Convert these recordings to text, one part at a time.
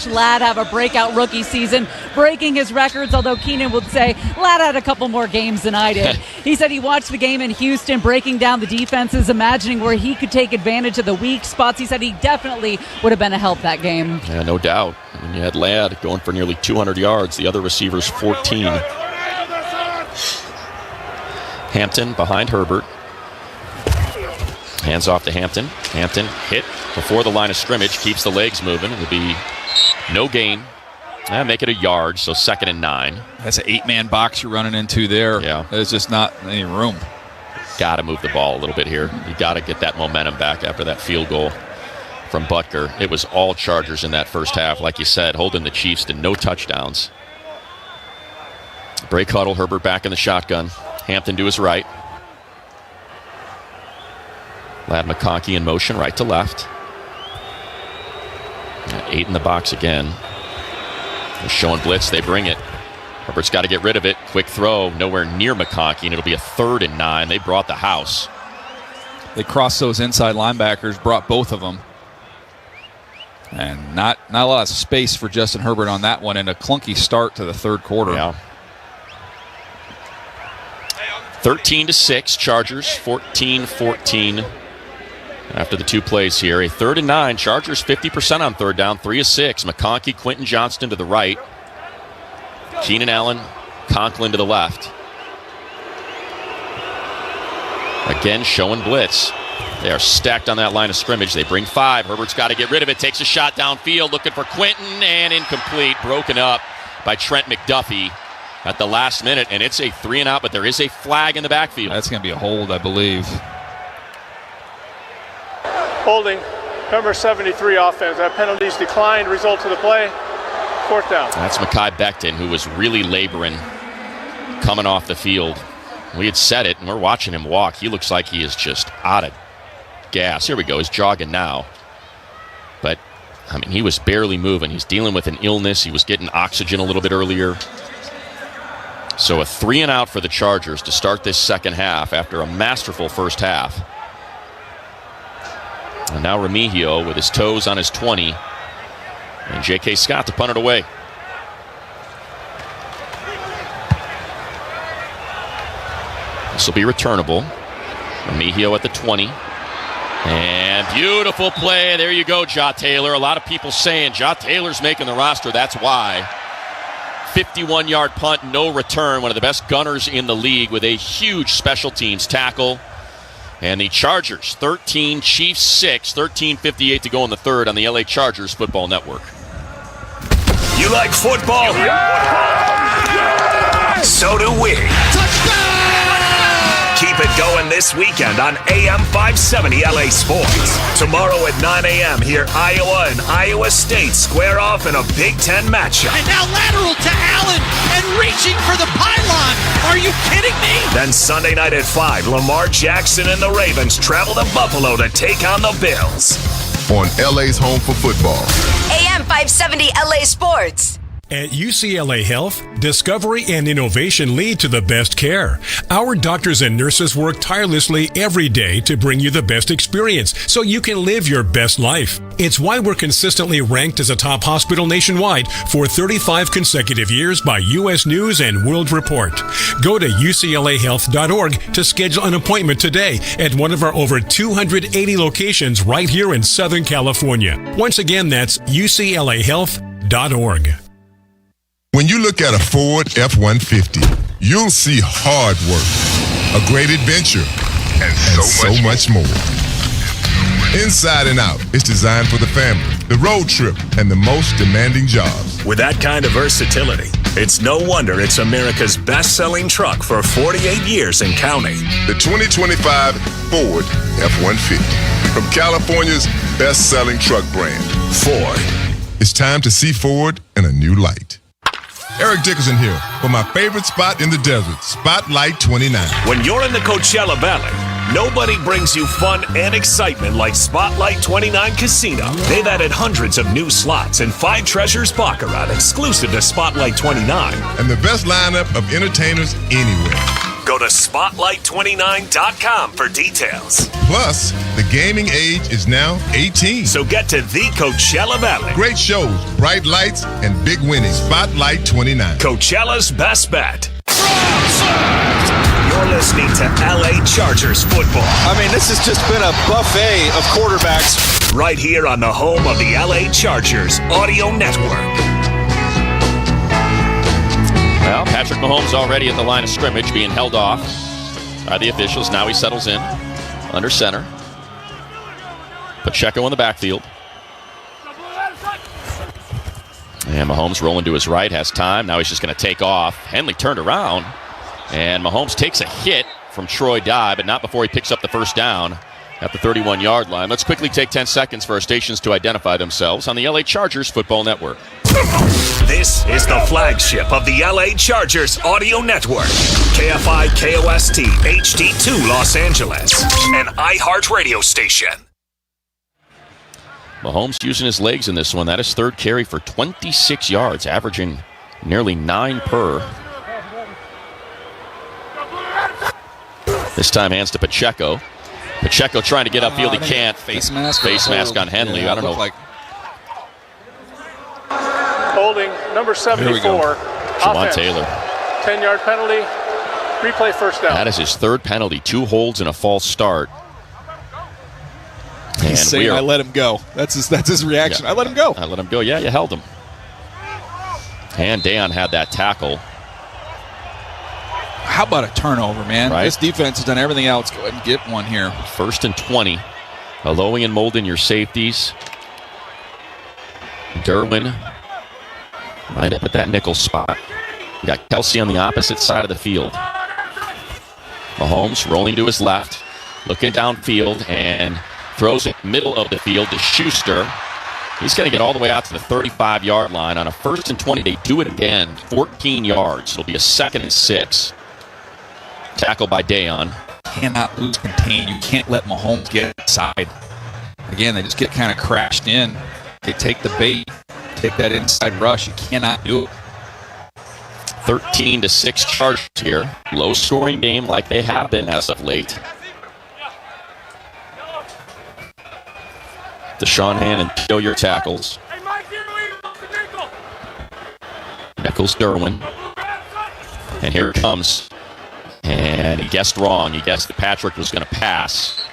Ladd have a breakout rookie season, breaking his records, although Keenan would say Ladd had a couple more games than I did. He said he watched the game in Houston, breaking down the defenses, imagining where he could take advantage of the weak spots. He said he definitely would have been a help that game. Yeah, no doubt. I mean, you had Ladd going for nearly 200 yards, the other receivers 14. Hampton behind Herbert. Hands off to Hampton. Hampton hit before the line of scrimmage, keeps the legs moving. It'll be no gain. Make it a yard, so 2nd and 9. That's an 8-man box you're running into there. Yeah. There's just not any room. Got to move the ball a little bit here. You got to get that momentum back after that field goal from Butker. It was all Chargers in that first half. Like you said, holding the Chiefs to no touchdowns. Break huddle, Herbert back in the shotgun. Hampton to his right. Ladd McConkey in motion, right to left. 8 in the box again. They're showing blitz, they bring it. Herbert's got to get rid of it. Quick throw, nowhere near McConkey, and it'll be a 3rd and 9. They brought the house. They crossed those inside linebackers, brought both of them. And not a lot of space for Justin Herbert on that one, and a clunky start to the third quarter. Yeah. 13-6, Chargers, 14-14. After the 2 plays here, a 3rd and 9. Chargers 50% on 3rd down, 3 of 6. McConkey, Quentin Johnston to the right. Keenan Allen, Conklin to the left. Again, showing blitz. They are stacked on that line of scrimmage. They bring 5. Herbert's got to get rid of it. Takes a shot downfield, looking for Quentin, and incomplete. Broken up by Trent McDuffie at the last minute, and it's a 3 and out, but there is a flag in the backfield. That's going to be a hold, I believe. Holding, number 73 offense. That penalty's declined. Result of the play, 4th down. That's Mekhi Becton, who was really laboring coming off the field. We had said it, and we're watching him walk. He looks like he is just out of gas. Here we go. He's jogging now. But, I mean, he was barely moving. He's dealing with an illness. He was getting oxygen a little bit earlier. So a 3 and out for the Chargers to start this second half after a masterful first half. And now Remigio with his toes on his 20. And J.K. Scott to punt it away. This will be returnable. Remigio at the 20. And beautiful play. There you go, Ja Taylor. A lot of people saying Ja Taylor's making the roster. That's why. 51-yard punt, no return. One of the best gunners in the league with a huge special teams tackle. And the Chargers, 13, Chiefs 6, 13:58 to go in the third on the LA Chargers Football Network. You like football? Yeah! So do we. Touchdown! Keep it going this weekend on AM 570 LA Sports. Tomorrow at 9 a.m. hear Iowa and Iowa State square off in a Big Ten matchup. And now lateral to Allen and reaching for the pylon. Are you kidding me? Then Sunday night at 5, Lamar Jackson and the Ravens travel to Buffalo to take on the Bills. On LA's home for football. AM 570 LA Sports. At UCLA Health, discovery and innovation lead to the best care. Our doctors and nurses work tirelessly every day to bring you the best experience so you can live your best life. It's why we're consistently ranked as a top hospital nationwide for 35 consecutive years by U.S. News and World Report. Go to uclahealth.org to schedule an appointment today at one of our over 280 locations right here in Southern California. Once again, that's uclahealth.org. When you look at a Ford F-150, you'll see hard work, a great adventure, and so much more. Inside and Out is designed for the family, the road trip, and the most demanding jobs. With that kind of versatility, it's no wonder it's America's best-selling truck for 48 years and counting. The 2025 Ford F-150, from California's best-selling truck brand, Ford. It's time to see Ford in a new light. Eric Dickerson here for my favorite spot in the desert, Spotlight 29. When you're in the Coachella Valley, nobody brings you fun and excitement like Spotlight 29 Casino. They've added hundreds of new slots and 5 Treasures Baccarat exclusive to Spotlight 29. And the best lineup of entertainers anywhere. Go to spotlight29.com for details. Plus, the gaming age is now 18. So get to the Coachella Valley. Great shows, bright lights, and big winnings. Spotlight 29. Coachella's best bet. You're listening to LA Chargers football. I mean, this has just been a buffet of quarterbacks. Right here on the home of the LA Chargers Audio Network. Well, Patrick Mahomes already at the line of scrimmage being held off by the officials. Now he settles in under center. Pacheco in the backfield. And Mahomes rolling to his right, has time. Now he's just going to take off. Henley turned around, and Mahomes takes a hit from Troy Dye, but not before he picks up the first down at the 31-yard line. Let's quickly take 10 seconds for our stations to identify themselves on the LA Chargers Football Network. This is the flagship of the LA Chargers Audio Network. KFI KOST HD2 Los Angeles, an iHeart radio station. Mahomes using his legs in this one. That is third carry for 26 yards, averaging nearly 9 per. This time hands to Pacheco. Pacheco trying to get upfield. He can't. Face mask on Henley. Yeah, I don't know. Holding number 74. Javon Taylor. 10-yard penalty. Replay first down. That is his third penalty. 2 holds and a false start. He's saying, I let him go. That's his reaction. Yeah, I let him go. I let him go. Yeah, you held him. And Dayon had that tackle. How about a turnover, man? Right. This defense has done everything else. Go ahead and get one here. 1st and 20. Aloe and Molden, your safeties. Derwin lined up at that nickel spot. You got Kelce on the opposite side of the field. Mahomes rolling to his left, looking downfield, and throws it middle of the field to Schuster. He's going to get all the way out to the 35-yard line. On a 1st and 20, they do it again. 14 yards. It'll be a 2nd and 6. Tackle by Dayon. Cannot lose contain. You can't let Mahomes get inside. Again, they just get kind of crashed in. They take the bait, take that inside rush. You cannot do it. 13-6 Chargers here. Low-scoring game like they have been as of late. Deshaun Hannon, show your tackles. Nichols Derwin. And here it comes. And he guessed wrong. He guessed that Patrick was going to pass.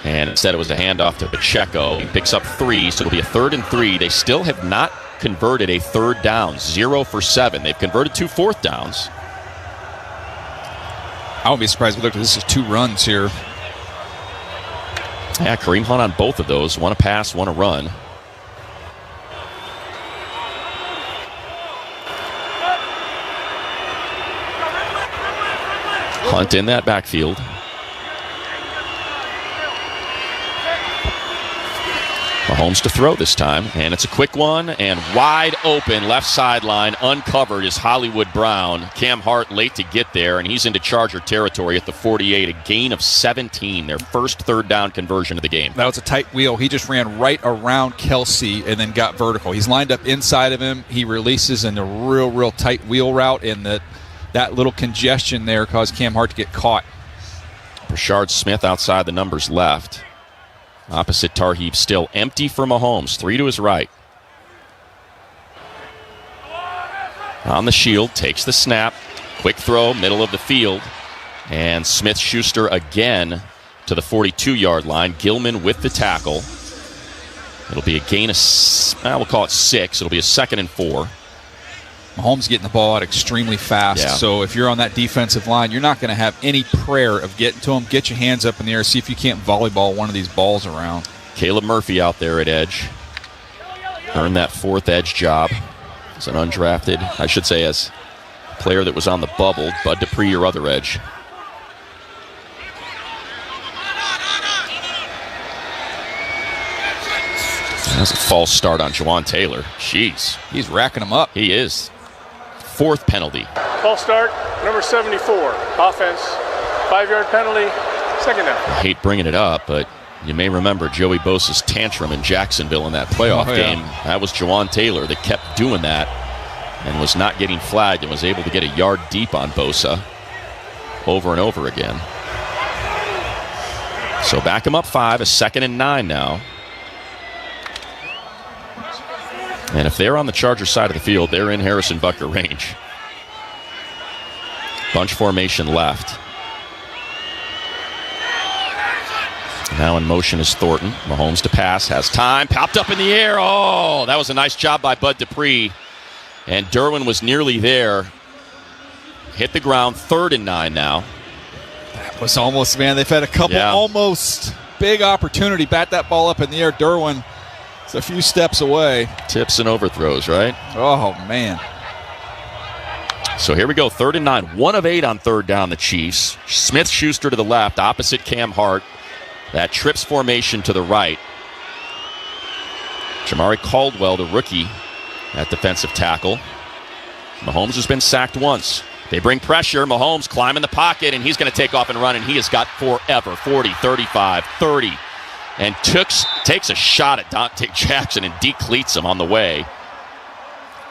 And instead it was a handoff to Pacheco. He picks up 3, so it'll be a 3rd and 3. They still have not converted a 3rd down. 0 for 7. They've converted 2 4th downs. I won't be surprised if we look at this as 2 runs here. Yeah, Kareem Hunt on both of those. One a pass, one a run. Hunt in that backfield. Mahomes to throw this time, and it's a quick one, and wide open left sideline, uncovered is Hollywood Brown. Cam Hart late to get there, and he's into Charger territory at the 48, a gain of 17, their first 3rd down conversion of the game. That was a tight wheel. He just ran right around Kelce and then got vertical. He's lined up inside of him. He releases in a real tight wheel route, and that little congestion there caused Cam Hart to get caught. Rashard Smith outside the numbers left. Opposite tar heap still empty for Mahomes. 3 to his right. On the shield, takes the snap. Quick throw, middle of the field. And Smith-Schuster again to the 42-yard line. Gilman with the tackle. It'll be a gain of, we'll call it 6. It'll be a 2nd and 4. Mahomes getting the ball out extremely fast. Yeah. So if you're on that defensive line, you're not going to have any prayer of getting to him. Get your hands up in the air. See if you can't volleyball one of these balls around. Caleb Murphy out there at edge. Earned that 4th edge job as an undrafted, I should say as a player that was on the bubble. Bud Dupree, your other edge. That's a false start on Javon Taylor. Jeez. He's racking them up. He is. 4th penalty. False start, number 74. Offense, 5-yard penalty, 2nd down. I hate bringing it up, but you may remember Joey Bosa's tantrum in Jacksonville in that playoff game. That was Javon Taylor that kept doing that and was not getting flagged and was able to get a yard deep on Bosa. over and over again. So back him up 5, a 2nd and 9 now. And if they're on the Chargers side of the field, they're in Harrison Butker range. Bunch formation left. Now in motion is Thornton. Mahomes to pass, has time, popped up in the air. Oh, that was a nice job by Bud Dupree. And Derwin was nearly there. Hit the ground, 3rd and 9 now. That was almost, man. They've had a couple almost big opportunity. Bat that ball up in the air. Derwin is a few steps away. Tips and overthrows, right? Oh, man. So here we go, 3rd and 9. 1 of 8 on 3rd down, the Chiefs. Smith-Schuster to the left, opposite Cam Hart. That trips formation to the right. Jamari Caldwell, the rookie, at defensive tackle. Mahomes has been sacked once. They bring pressure. Mahomes climbing the pocket, and he's going to take off and run, and he has got forever. 40, 35, 30. And takes a shot at Dante Jackson and decleats him on the way.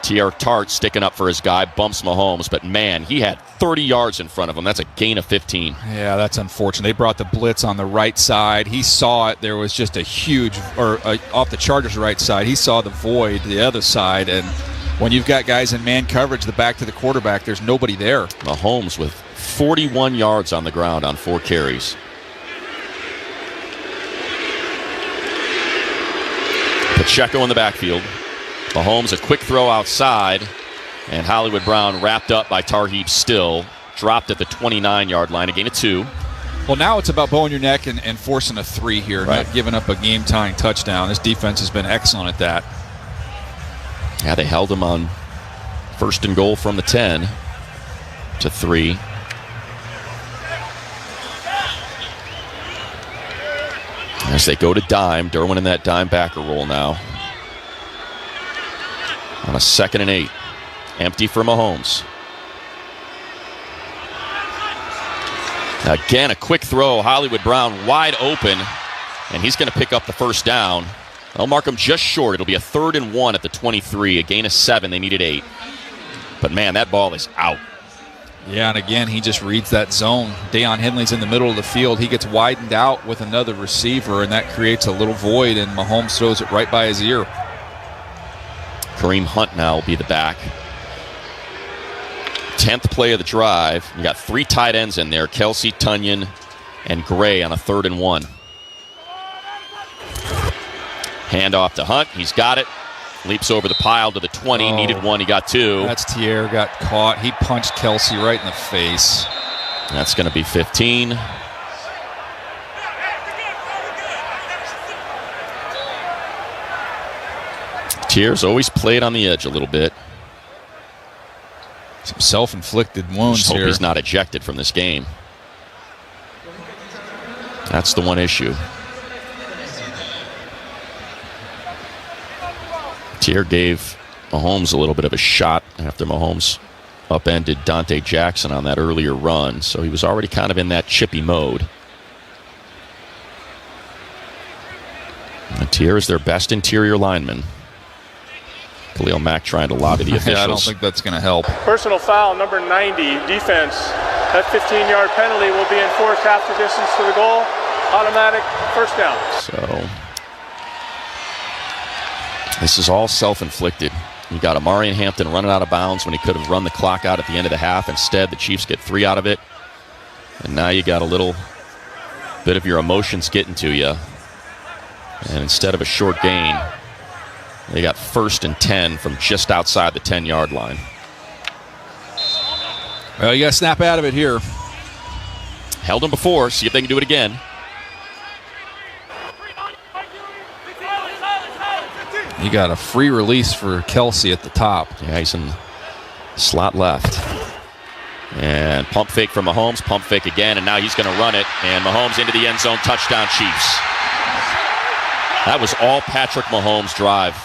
T.R. Tart sticking up for his guy, bumps Mahomes, but man, he had 30 yards in front of him. That's a gain of 15. Yeah, that's unfortunate. They brought the blitz on the right side. He saw it. There was just a huge, off the Chargers' right side, he saw the void, the other side, and when you've got guys in man coverage, the back to the quarterback, there's nobody there. Mahomes with 41 yards on the ground on 4 carries. Pacheco in the backfield. Mahomes, a quick throw outside, and Hollywood Brown wrapped up by Tarheeb Still. Dropped at the 29-yard line, a gain of 2. Well, now it's about bowing your neck and forcing a 3 here, right. Not giving up a game-tying touchdown. This defense has been excellent at that. Yeah, they held him on 1st and goal from the 10 to 3. As they go to dime, Derwin in that dime backer roll now. On a 2nd and 8. Empty for Mahomes. Again, a quick throw. Hollywood Brown wide open, and he's going to pick up the 1st down. I'll mark him just short. It'll be a 3rd and 1 at the 23. A gain of 7. They needed 8. But, man, that ball is out. Yeah, and again, he just reads that zone. Deion Henley's in the middle of the field. He gets widened out with another receiver, and that creates a little void, and Mahomes throws it right by his ear. Kareem Hunt now will be the back. 10th play of the drive. You got 3 tight ends in there. Kelce, Tunyon, and Gray on a 3rd and 1. Hand off to Hunt. He's got it. Leaps over the pile to the 20. Needed 1. He got 2. That's Tier. Got caught. He punched Kelce right in the face. That's going to be 15. Tier's always played on the edge a little bit. Some self-inflicted wounds Just hope here. He's not ejected from this game. That's the one issue. Tier gave Mahomes a little bit of a shot after Mahomes upended Dante Jackson on that earlier run, so he was already kind of in that chippy mode. And Tier is their best interior lineman. Khalil Mack trying to lobby the officials. I don't think that's going to help. Personal foul, number 90, defense. That 15-yard penalty will be enforced half the distance to the goal. Automatic 1st down. So this is all self-inflicted. You got Amari and Hampton running out of bounds when he could have run the clock out at the end of the half. Instead, the Chiefs get 3 out of it. And now you got a little bit of your emotions getting to you. And instead of a short gain, they got 1st and 10 from just outside the 10-yard line. Well, you got to snap out of it here. Held them before. See if they can do it again. You got a free release for Kelce at the top. Yeah, he's in slot left. And pump fake from Mahomes. Pump fake again, and now he's going to run it. And Mahomes into the end zone. Touchdown, Chiefs. That was all Patrick Mahomes' drive.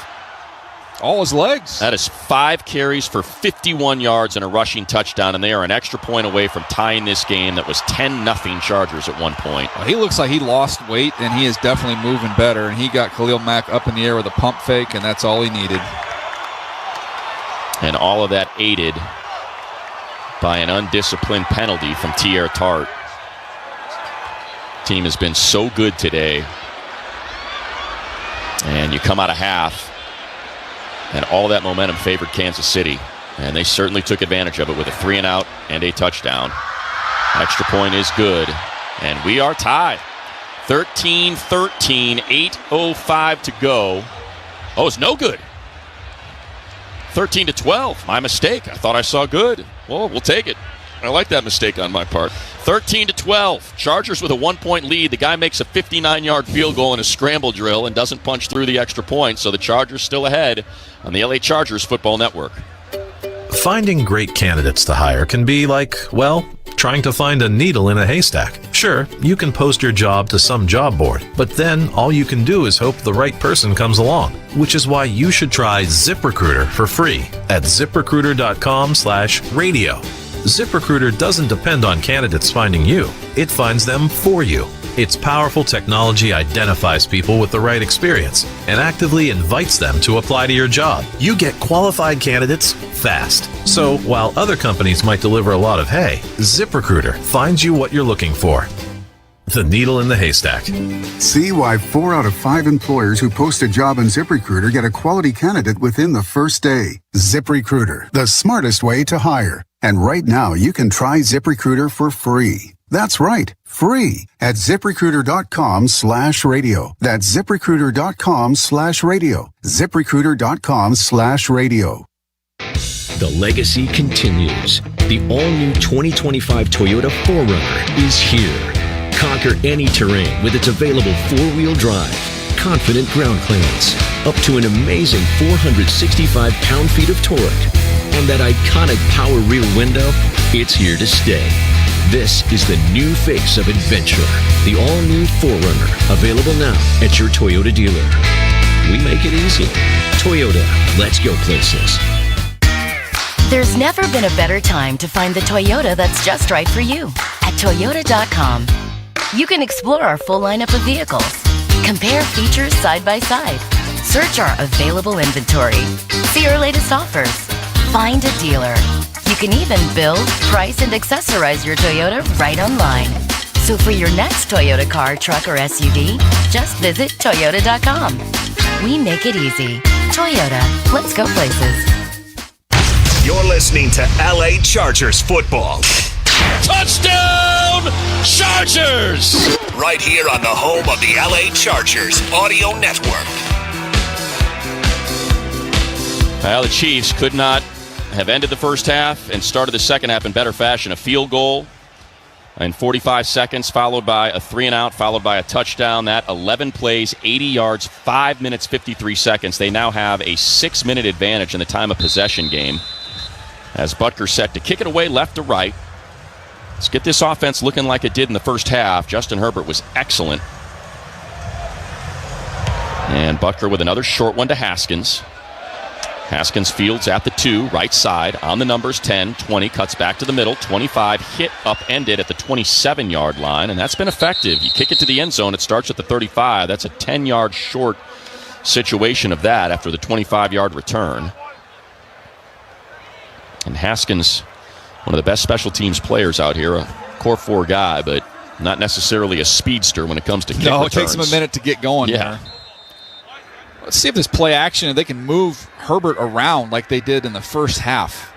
All his legs. That is 5 carries for 51 yards and a rushing touchdown, and they are an extra point away from tying this game that was 10-0 Chargers at one point. Well, he looks like he lost weight, and he is definitely moving better, and he got Khalil Mack up in the air with a pump fake, and that's all he needed. And all of that aided by an undisciplined penalty from Tierre Tart. Team has been so good today. And you come out of half, and all that momentum favored Kansas City. And they certainly took advantage of it with a 3-and-out and a touchdown. Extra point is good. And we are tied. 13-13, 8:05 to go. Oh, it's no good. 13-12. My mistake. I thought I saw good. Well, we'll take it. I like that mistake on my part. 13-12. Chargers with a 1-point lead. The guy makes a 59-yard field goal in a scramble drill and doesn't punch through the extra point, so the Chargers still ahead on the LA Chargers Football Network. Finding great candidates to hire can be like, well, trying to find a needle in a haystack. Sure, you can post your job to some job board, but then all you can do is hope the right person comes along, which is why you should try ZipRecruiter for free at ZipRecruiter.com/radio. ZipRecruiter doesn't depend on candidates finding you. It finds them for you. Its powerful technology identifies people with the right experience and actively invites them to apply to your job. You get qualified candidates fast. So while other companies might deliver a lot of hay, ZipRecruiter finds you what you're looking for. The needle in the haystack. See why 4 out of 5 employers who post a job on ZipRecruiter get a quality candidate within the first day. ZipRecruiter, the smartest way to hire. And right now, you can try ZipRecruiter for free. That's right, free at ZipRecruiter.com/radio. That's ZipRecruiter.com/radio. ZipRecruiter.com/radio. The legacy continues. The all-new 2025 Toyota 4Runner is here. Conquer any terrain with its available 4-wheel drive, confident ground clearance, up to an amazing 465 pound-feet of torque. And that iconic power rear window, it's here to stay. This is the new face of adventure, the all-new 4Runner, available now at your Toyota dealer. We make it easy. Toyota, let's go places. There's never been a better time to find the Toyota that's just right for you at Toyota.com. You can explore our full lineup of vehicles, compare features side by side, search our available inventory, see our latest offers, find a dealer. You can even build, price, and accessorize your Toyota right online. So for your next Toyota car, truck, or SUV, just visit Toyota.com. We make it easy. Toyota, let's go places. You're listening to LA Chargers football. Touchdown, Chargers! Right here on the home of the LA Chargers Audio Network. Well, the Chiefs could not have ended the first half and started the second half in better fashion. A field goal in 45 seconds, followed by a 3-and-out, followed by a touchdown. That 11 plays, 80 yards, 5 minutes, 53 seconds. They now have a 6-minute advantage in the time of possession game. As Butker set to kick it away left to right. Let's get this offense looking like it did in the first half. Justin Herbert was excellent. And Butker with another short one to Haskins. Haskins fields at the 2, right side, on the numbers, 10, 20, cuts back to the middle, 25, hit upended at the 27-yard line, and that's been effective. You kick it to the end zone, it starts at the 35. That's a 10-yard short situation of that after the 25-yard return. And Haskins, one of the best special teams players out here, a core 4 guy, but not necessarily a speedster when it comes to kick returns. It takes him a minute to get going there. Let's see if this play action, they can move Herbert around like they did in the first half.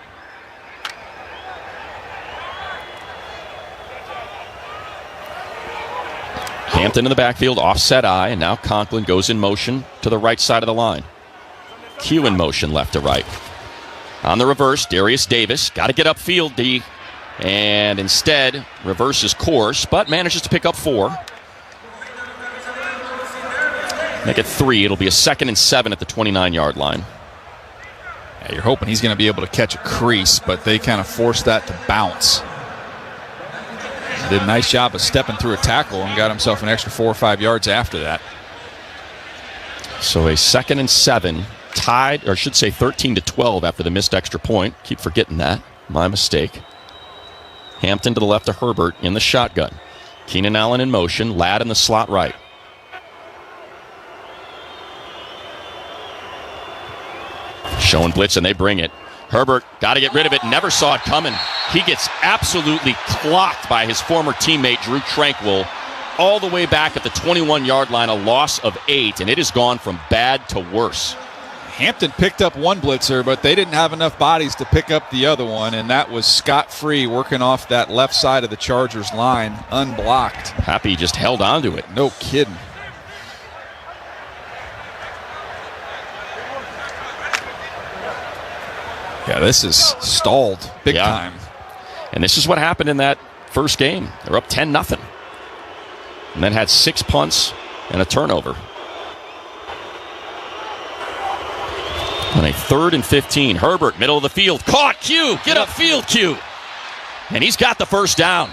Hampton in the backfield, offset eye, and now Conklin goes in motion to the right side of the line. Q in motion left to right. On the reverse, Darius Davis, got to get upfield, D, and instead reverses course, but manages to pick up 4. Make it 3. It'll be a 2nd and 7 at the 29-yard line. Yeah, you're hoping he's going to be able to catch a crease, but they kind of forced that to bounce. Did a nice job of stepping through a tackle and got himself an extra 4 or 5 yards after that. So a 2nd and 7, tied, or I should say 13-12 after the missed extra point. Keep forgetting that. My mistake. Hampton to the left of Herbert in the shotgun. Keenan Allen in motion. Ladd in the slot right. Showing blitz, and they bring it. Herbert got to get rid of it. Never saw it coming. He gets absolutely clocked by his former teammate, Drew Tranquill, all the way back at the 21-yard line, a loss of 8, and it has gone from bad to worse. Hampton picked up one blitzer, but they didn't have enough bodies to pick up the other one, and that was scot-free working off that left side of the Chargers line, unblocked. Happy just held on to it. No kidding. Yeah, this is stalled big time. And this is what happened in that first game. They're up 10-0. And then had 6 punts and a turnover. On a 3rd and 15, Herbert, middle of the field, caught, Q, get upfield, Q. And he's got the first down.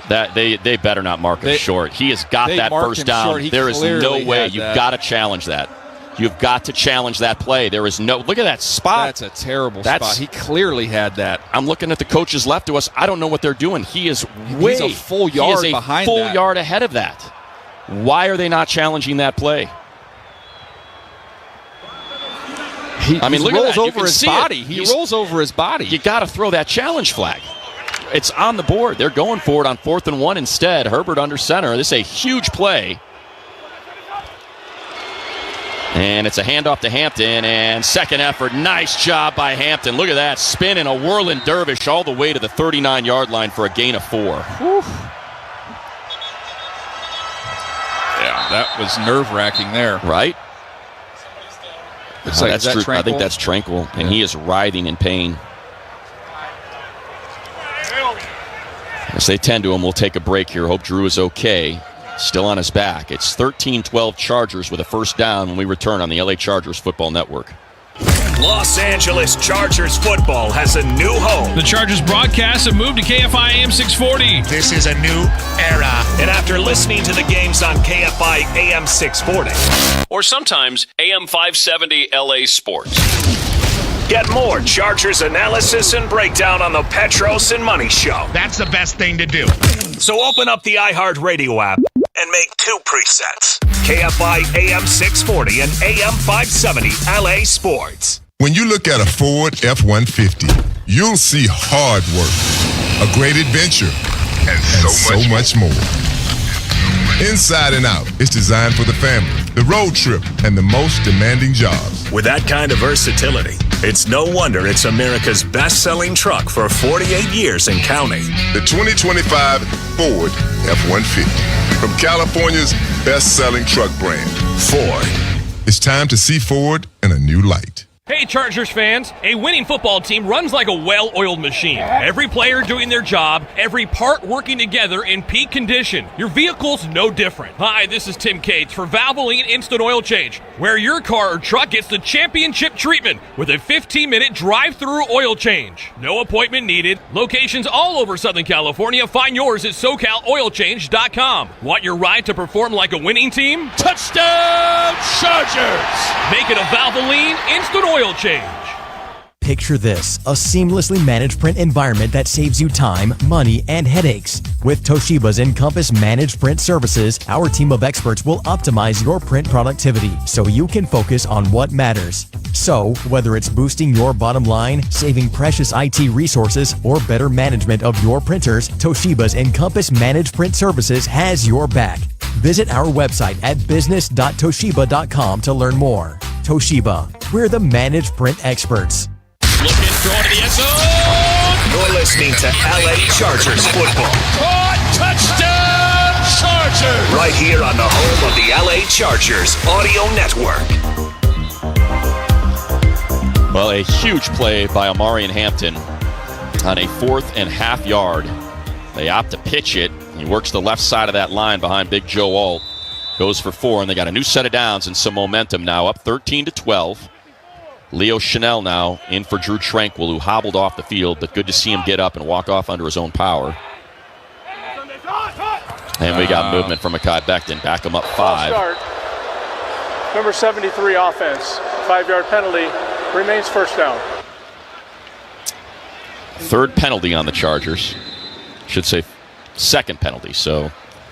That they better not mark him short. He has got that first down. There is no way. You've got to challenge that. You've got to challenge that play. There is no. Look at that spot. That's a terrible spot. He clearly had that. I'm looking at the coaches left to us. I don't know what they're doing. He's a full yard behind that. He is a full yard ahead of that. Why are they not challenging that play? He rolls over his body. He rolls over his body. You got to throw that challenge flag. It's on the board. They're going for it on 4th and 1 instead. Herbert under center. This is a huge play. And it's a handoff to Hampton, and second effort. Nice job by Hampton. Look at that. Spin and a whirling dervish all the way to the 39-yard line for a gain of 4. Whew. Yeah, that was nerve-wracking there. Right? That's true. I think that's Tranquill, and he is writhing in pain. As they tend to him, we'll take a break here. Hope Drew is okay. Still on his back. It's 13-12 Chargers with a first down when we return on the LA Chargers Football Network. Los Angeles Chargers football has a new home. The Chargers broadcasts have moved to KFI AM 640. This is a new era. And after listening to the games on KFI AM 640, or sometimes AM 570 LA Sports. Get more Chargers analysis and breakdown on the Petros and Money Show. That's the best thing to do. So open up the iHeartRadio app and make 2 presets. KFI AM 640 and AM 570 LA Sports. When you look at a Ford F-150, you'll see hard work, a great adventure, and so much more. Inside and Out is designed for the family, the road trip, and the most demanding jobs. With that kind of versatility, it's no wonder it's America's best-selling truck for 48 years and counting. The 2025 Ford F-150, from California's best-selling truck brand, Ford. It's time to see Ford in a new light. Hey, Chargers fans, a winning football team runs like a well-oiled machine. Every player doing their job, every part working together in peak condition. Your vehicle's no different. Hi, this is Tim Cates for Valvoline Instant Oil Change, where your car or truck gets the championship treatment with a 15-minute drive-through oil change. No appointment needed. Locations all over Southern California. Find yours at SoCalOilChange.com. Want your ride to perform like a winning team? Touchdown, Chargers! Make it a Valvoline Instant Oil Change. Picture this, a seamlessly managed print environment that saves you time, money, and headaches. With Toshiba's Encompass Managed Print Services, our team of experts will optimize your print productivity so you can focus on what matters. So, whether it's boosting your bottom line, saving precious IT resources, or better management of your printers, Toshiba's Encompass Managed Print Services has your back. Visit our website at business.toshiba.com to learn more. Toshiba, we're the managed print experts. Looking, throwing to the end zone. You're listening to LA Chargers football. Caught, touchdown, Chargers! Right here on the home of the LA Chargers Audio Network. Well, a huge play by Omarion Hampton on a 4th and half yard. They opt to pitch it. He works the left side of that line behind Big Joe Alt. Goes for 4, and they got a new set of downs and some momentum now, up 13-12. Leo Chanel now in for Drew Tranquill, who hobbled off the field, but good to see him get up and walk off under his own power. And we got movement from Mekhi Becton. Back him up 5. Start. Number 73 offense. 5-yard penalty. Remains first down. 3rd penalty on the Chargers. Should say 2nd penalty, so...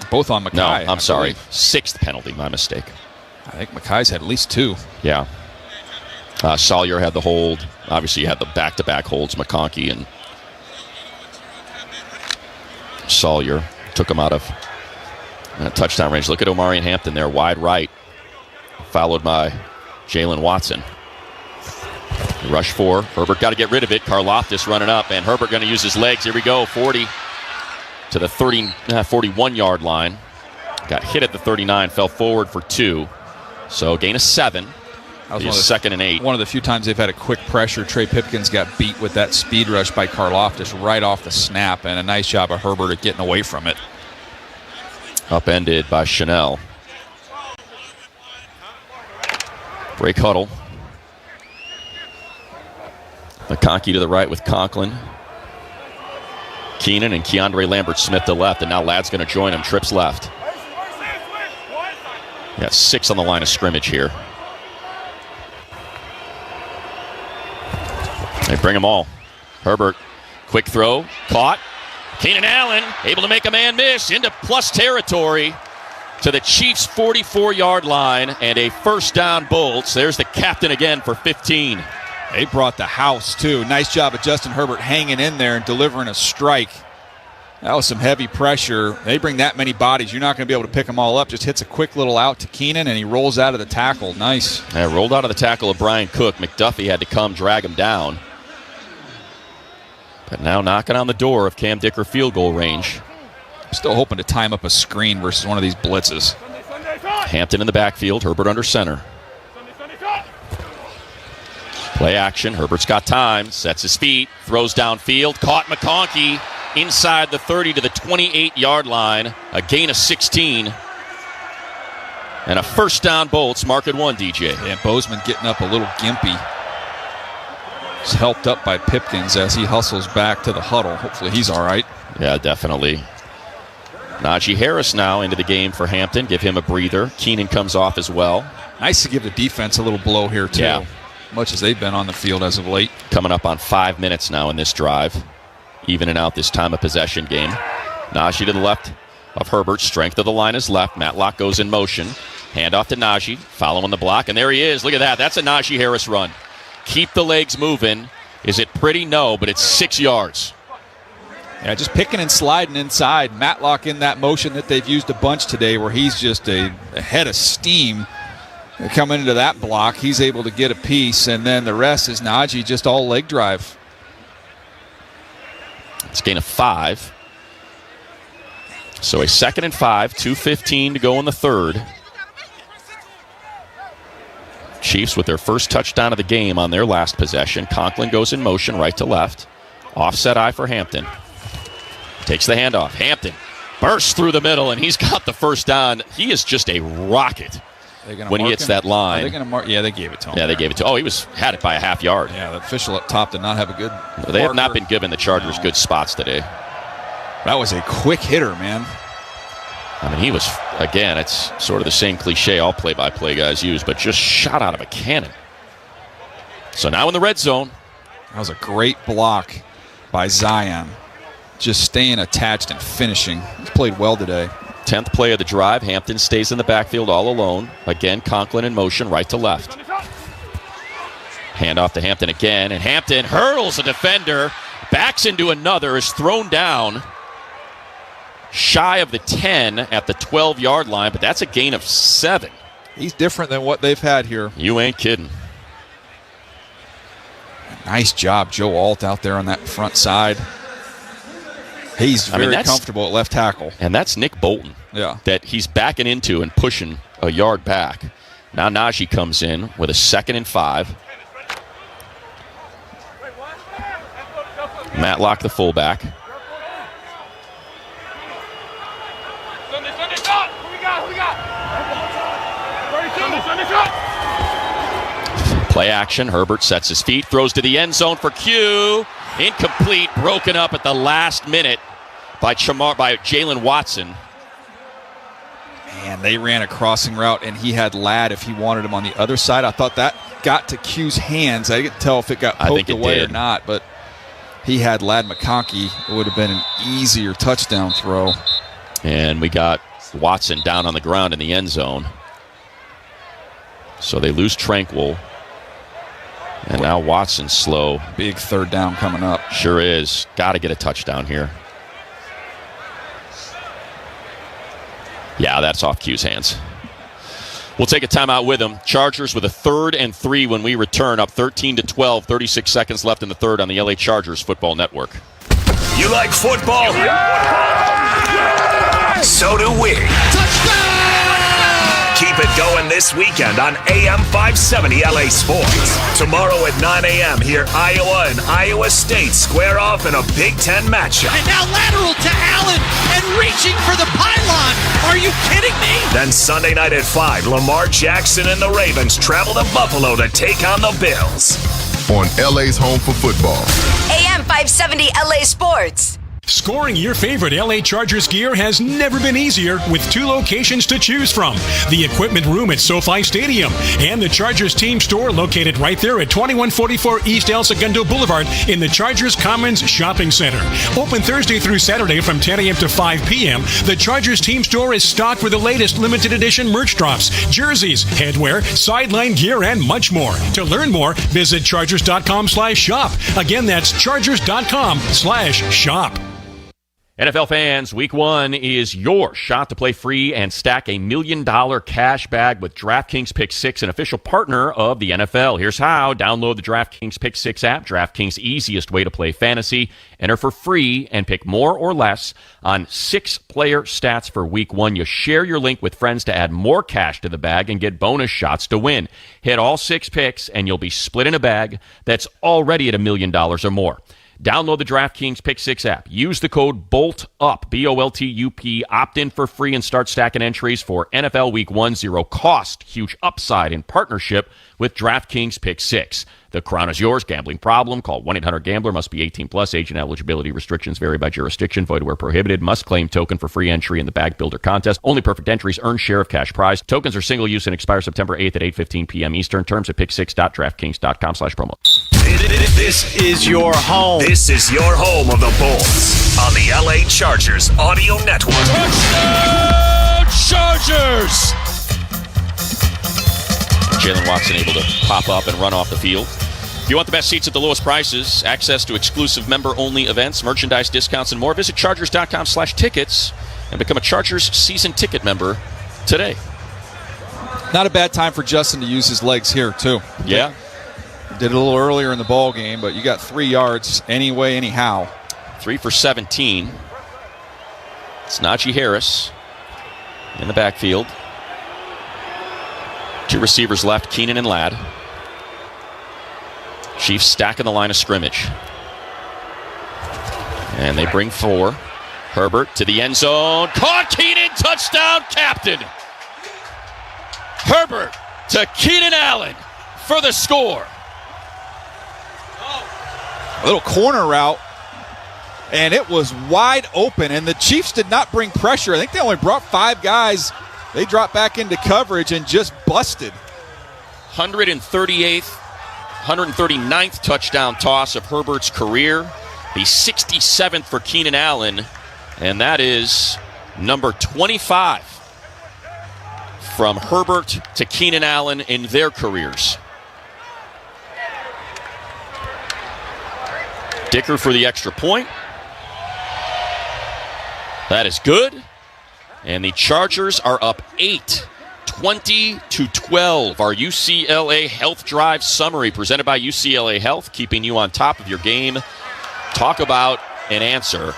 Both on Mekhi. No, I'm sorry. 6th penalty, my mistake. I think Mekhi's had at least 2. Yeah. Sawyer had the hold. Obviously, you had the back-to-back holds. McConkey and Sawyer took him out of touchdown range. Look at Omarion Hampton there, wide right, followed by Jalen Watson. Rush 4. Herbert got to get rid of it. Karlaftis running up, and Herbert going to use his legs. Here we go, 40 to the 41-yard line. Got hit at the 39, fell forward for 2. So gain of 7. That was second and 8. One of the few times they've had a quick pressure. Trey Pipkins got beat with that speed rush by Karlaftis right off the snap, and a nice job of Herbert at getting away from it. Upended by Chanel. Break huddle. McConkey to the right with Conklin. Keenan and Keandre Lambert-Smith to left, and now Ladd's going to join him. Trips left. Yeah, 6 on the line of scrimmage here. They bring them all. Herbert, quick throw, caught. Keenan Allen able to make a man miss into plus territory to the Chiefs' 44-yard line, and a first down Bolts. There's the captain again for 15. They brought the house, too. Nice job of Justin Herbert hanging in there and delivering a strike. That was some heavy pressure. They bring that many bodies. You're not going to be able to pick them all up. Just hits a quick little out to Keenan, and he rolls out of the tackle. Nice. Yeah, rolled out of the tackle of Brian Cook. McDuffie had to come drag him down. But now knocking on the door of Cam Dicker field goal range. Still hoping to time up a screen versus one of these blitzes. Hampton in the backfield. Herbert under center. Play action. Herbert's got time. Sets his feet. Throws downfield. Caught McConkey inside the 30 to the 28-yard line. A gain of 16. And a first down Bolts. Mark at 1, DJ. And Bozeman getting up a little gimpy. He's helped up by Pipkins as he hustles back to the huddle. Hopefully he's all right. Yeah, definitely. Najee Harris now into the game for Hampton. Give him a breather. Keenan comes off as well. Nice to give the defense a little blow here, too. Yeah. Much as they've been on the field as of late. Coming up on 5 minutes now in this drive. Evening out this time of possession game. Najee to the left of Herbert. Strength of the line is left. Matlock goes in motion. Handoff to Najee. Following the block. And there he is. Look at that. That's a Najee Harris run. Keep the legs moving. Is it pretty? No, but it's 6 yards. Yeah, just picking and sliding inside. Matlock in that motion that they've used a bunch today where he's just a head of steam. Coming into that block, he's able to get a piece, and then the rest is Najee, just all leg drive. It's a gain of 5. So a 2nd and 5, 2:15 to go in the third. Chiefs with their first touchdown of the game on their last possession. Conklin goes in motion right to left. Offset eye for Hampton. Takes the handoff. Hampton bursts through the middle, and he's got the first down. He is just a rocket when he hits that line. Are they going to mark? Yeah, they gave it to him. Yeah, they gave it to him. Oh, he had it by a half yard. Yeah, the official up top did not have a good They have not been giving the Chargers good spots today. That was a quick hitter, man. I mean, he was, again, it's sort of the same cliche all play-by-play guys use, but just shot out of a cannon. So now in the red zone. That was a great block by Zion. Just staying attached and finishing. He's played well today. 10th play of the drive. Hampton stays in the backfield all alone. Again, Conklin in motion right to left. Handoff to Hampton again, and Hampton hurdles a defender, backs into another, is thrown down shy of the 10 at the 12-yard line, but that's a gain of 7. He's different than what they've had here. You ain't kidding. Nice job, Joe Alt out there on that front side. He's very comfortable at left tackle. And that's Nick Bolton. Yeah. That he's backing into and pushing a yard back. Now Najee comes in with a 2nd and 5. Matlock, the fullback. Play action. Herbert sets his feet, throws to the end zone for Q. Incomplete, broken up at the last minute by Jalen Watson. And they ran a crossing route, and he had Ladd if he wanted him on the other side. I thought that got to Q's hands. I didn't tell if it got poked away or not, but he had Ladd McConkey. It would have been an easier touchdown throw. And we got Watson down on the ground in the end zone. So they lose Tranquil. And now Watson's slow. Big third down coming up. Sure is. Got to get a touchdown here. Yeah, that's off Q's hands. We'll take a timeout with them. Chargers with a 3rd and 3 when we return, up 13-12. 36 seconds left in the third on the LA Chargers Football Network. You like football? So do we. Touchdown! Keep it going this weekend on AM 570 LA Sports. Tomorrow at 9 a.m. here Iowa and Iowa State square off in a Big Ten matchup. And now lateral to Allen and reaching for the pylon. Are you kidding me? Then Sunday night at 5, Lamar Jackson and the Ravens travel to Buffalo to take on the Bills. On LA's home for football. AM 570 LA Sports. Scoring your favorite LA Chargers gear has never been easier with 2 locations to choose from. The Equipment Room at SoFi Stadium and the Chargers Team Store located right there at 2144 East El Segundo Boulevard in the Chargers Commons Shopping Center. Open Thursday through Saturday from 10 a.m. to 5 p.m. The Chargers Team Store is stocked with the latest limited edition merch drops, jerseys, headwear, sideline gear, and much more. To learn more, visit chargers.com/shop. Again, that's chargers.com/shop. NFL fans, Week 1 is your shot to play free and stack $1 million cash bag with DraftKings Pick 6, an official partner of the NFL. Here's how. Download the DraftKings Pick 6 app, DraftKings' easiest way to play fantasy. Enter for free and pick more or less on 6-player stats for Week 1. You share your link with friends to add more cash to the bag and get bonus shots to win. Hit all 6 picks and you'll be split in a bag that's already at $1 million or more. Download the DraftKings Pick 6 app. Use the code BOLTUP, BOLTUP. Opt in for free and start stacking entries for NFL Week 1. 0 cost. Huge upside in partnership with DraftKings Pick 6. The crown is yours. Gambling problem? Call 1-800-GAMBLER. Must be 18 plus. Age and eligibility restrictions vary by jurisdiction. Void where prohibited. Must claim token for free entry in the Bag Builder contest. Only perfect entries earn share of cash prize. Tokens are single use and expire September 8th at 8:15 p.m. Eastern. Terms at pick6.draftkings.com/promo. This is your home. This is your home of the Bulls on the LA Chargers Audio Network. Touchdown Chargers! Jalen Watson able to pop up and run off the field. If you want the best seats at the lowest prices, access to exclusive member-only events, merchandise discounts, and more, visit chargers.com/tickets and become a Chargers season ticket member today. Not a bad time for Justin to use his legs here, too. Yeah. Did it a little earlier in the ball game, but you got 3 yards anyway, anyhow. 3 for 17. It's Najee Harris in the backfield. 2 receivers left, Keenan and Ladd. Chiefs stacking the line of scrimmage. And they bring 4. Herbert to the end zone. Caught Keenan, touchdown, captain. Herbert to Keenan Allen for the score. A little corner route, and it was wide open, and the Chiefs did not bring pressure. I think they only brought 5 guys. They dropped back into coverage and just busted. 139th touchdown toss of Herbert's career. The 67th for Keenan Allen, and that is number 25 from Herbert to Keenan Allen in their careers. Dicker for the extra point. That is good. And the Chargers are up 8, 20-12. Our UCLA Health Drive summary presented by UCLA Health, keeping you on top of your game. Talk about an answer.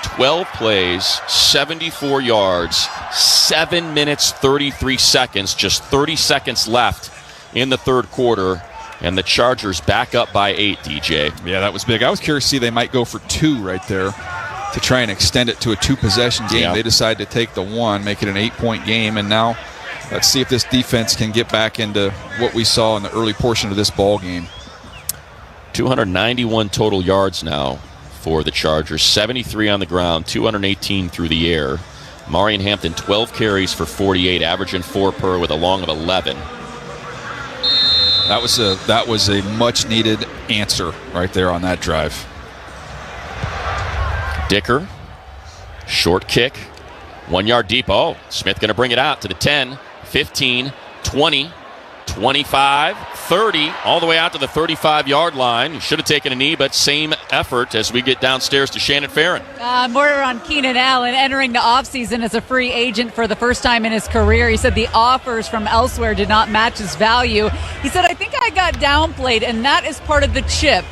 12 plays, 74 yards, 7 minutes, 33 seconds, just 30 seconds left in the third quarter. And the Chargers back up by 8, DJ. Yeah, that was big. I was curious to see they might go for 2 right there to try and extend it to a 2-possession game. Yeah. They decided to take the 1, make it an 8-point game, and now let's see if this defense can get back into what we saw in the early portion of this ball game. 291 total yards now for the Chargers, 73 on the ground, 218 through the air. Marion Hampton, 12 carries for 48, averaging 4 per with a long of 11. That was a much-needed answer right there on that drive. Dicker, short kick, 1 yard deep. Oh, Smith going to bring it out to the 10, 15, 20, 25, 30, all the way out to the 35-yard line. He should have taken a knee, but same effort as we get downstairs to Shannon Farron. More on Keenan Allen entering the offseason as a free agent for the first time in his career. He said the offers from elsewhere did not match his value. He said, I think I got downplayed, and that is part of the chip.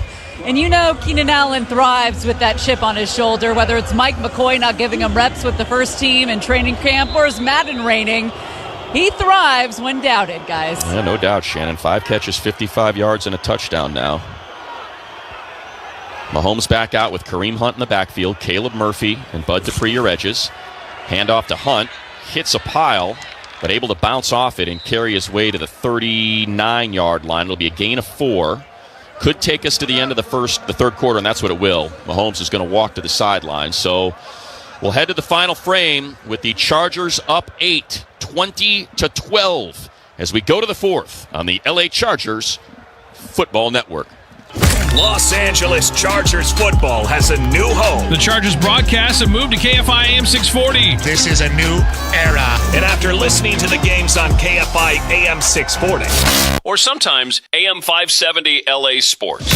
And you know Keenan Allen thrives with that chip on his shoulder, whether it's Mike McCoy not giving him reps with the first team in training camp or his Madden reigning. He thrives when doubted, guys. Yeah, no doubt, Shannon. 5 catches, 55 yards, and a touchdown now. Mahomes back out with Kareem Hunt in the backfield, Caleb Murphy and Bud Dupree your edges. Handoff to Hunt, hits a pile, but able to bounce off it and carry his way to the 39-yard line. It'll be a gain of 4. Could take us to the end of the third quarter, and that's what it will. Mahomes is going to walk to the sideline. So we'll head to the final frame with the Chargers up 8, 20-12, as we go to the fourth on the LA Chargers Football Network. Los Angeles Chargers football has a new home. The Chargers broadcast have moved to KFI AM 640. This is a new era. And after listening to the games on KFI AM 640, or sometimes AM 570 LA Sports,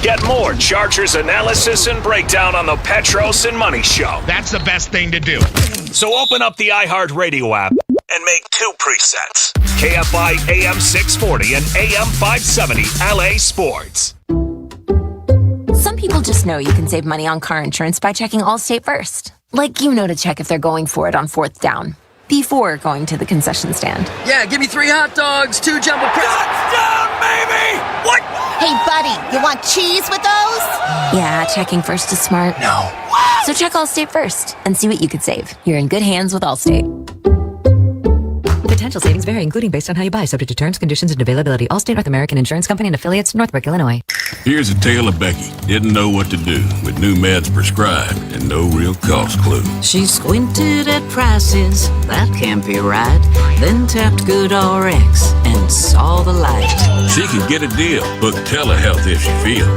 get more Chargers analysis and breakdown on the Petros and Money Show. That's the best thing to do. So open up the iHeartRadio app and make 2 presets. KFI AM 640 and AM 570 LA Sports. Some people just know you can save money on car insurance by checking Allstate first. Like you know to check if they're going for it on 4th down before going to the concession stand. Yeah, give me 3 hot dogs, 2 jumbo Touchdown, baby! What? Hey, buddy, you want cheese with those? Yeah, checking first is smart. No. What? So check Allstate first and see what you could save. You're in good hands with Allstate. Potential savings vary, including based on how you buy, subject to terms, conditions, and availability. Allstate North American Insurance Company and affiliates, Northbrook, Illinois. Here's a tale of Becky. Didn't know what to do with new meds prescribed and no real cost clue. She squinted at prices, that can't be right. Then tapped GoodRx and saw the light. She can get a deal. Book telehealth if she feels.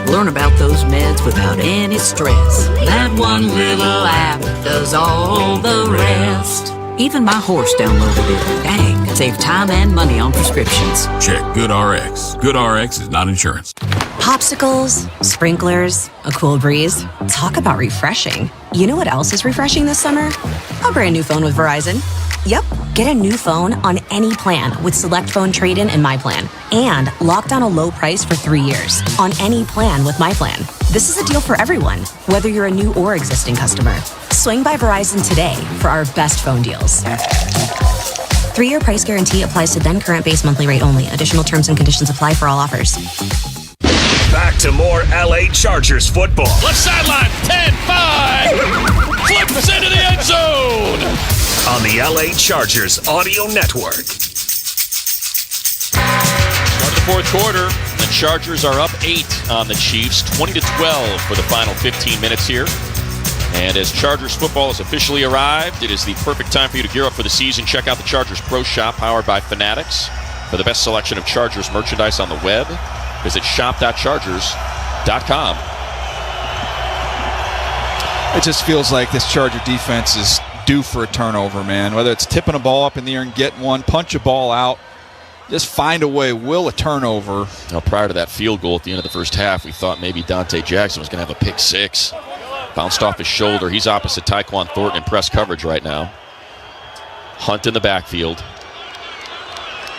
Learn about those meds without any stress. That one little app does all the rest. Even my horse downloaded it. Dang, save time and money on prescriptions. Check GoodRx. GoodRx is not insurance. Popsicles, sprinklers, a cool breeze. Talk about refreshing. You know what else is refreshing this summer? A brand new phone with Verizon. Yep, get a new phone on any plan with Select Phone Trade-In and My Plan. And lock down a low price for 3 years on any plan with My Plan. This is a deal for everyone, whether you're a new or existing customer. Swing by Verizon today for our best phone deals. 3-year price guarantee applies to then current base monthly rate only. Additional terms and conditions apply for all offers. Back to more LA Chargers football. Left sideline, 10-5. Flips into the end zone. On the LA Chargers Audio Network. Start the fourth quarter. The Chargers are up 8 on the Chiefs, 20-12 for the final 15 minutes here. And as Chargers football has officially arrived, it is the perfect time for you to gear up for the season. Check out the Chargers Pro Shop, powered by Fanatics. For the best selection of Chargers merchandise on the web, visit shop.chargers.com. It just feels like this Charger defense is due for a turnover, man. Whether it's tipping a ball up in the air and getting one, punch a ball out, just find a way, will a turnover. Now, prior to that field goal at the end of the first half, we thought maybe Dante Jackson was going to have a pick 6. Bounced off his shoulder. He's opposite Tyquan Thornton in press coverage right now. Hunt in the backfield.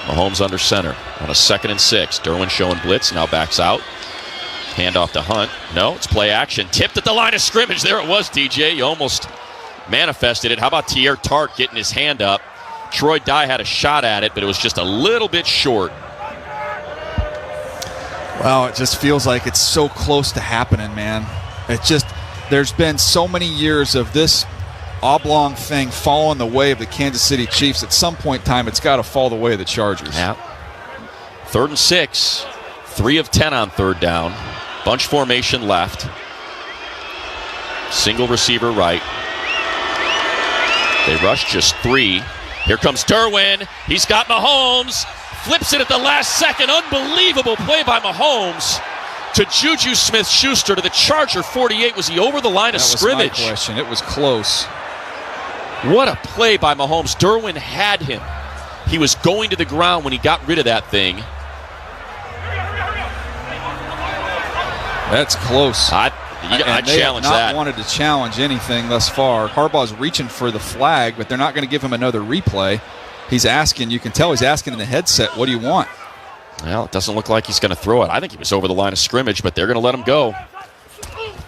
Mahomes under center on a 2nd and 6. Derwin showing blitz, now backs out. Handoff to Hunt. No, it's play action. Tipped at the line of scrimmage. There it was, DJ. You almost manifested it. How about Tier Tart getting his hand up? Troy Dye had a shot at it, but it was just a little bit short. Well, it just feels like it's so close to happening, man. It just, there's been so many years of this oblong thing following the way of the Kansas City Chiefs. At some point in time, it's got to fall the way of the Chargers. Yeah. 3rd and 6. 3 of 10 on 3rd down. Bunch formation left. Single receiver right. They rush just 3. Here comes Derwin. He's got Mahomes. Flips it at the last second. Unbelievable play by Mahomes to Juju Smith-Schuster to the Charger 48. Was he over the line of scrimmage? That was my question. It was close. What a play by Mahomes. Derwin had him. He was going to the ground when he got rid of that thing. That's close. I challenge that. They have not wanted to challenge anything thus far. Harbaugh's reaching for the flag, but they're not going to give him another replay. He's asking, you can tell he's asking in the headset, what do you want? Well, it doesn't look like he's going to throw it. I think he was over the line of scrimmage, but they're going to let him go.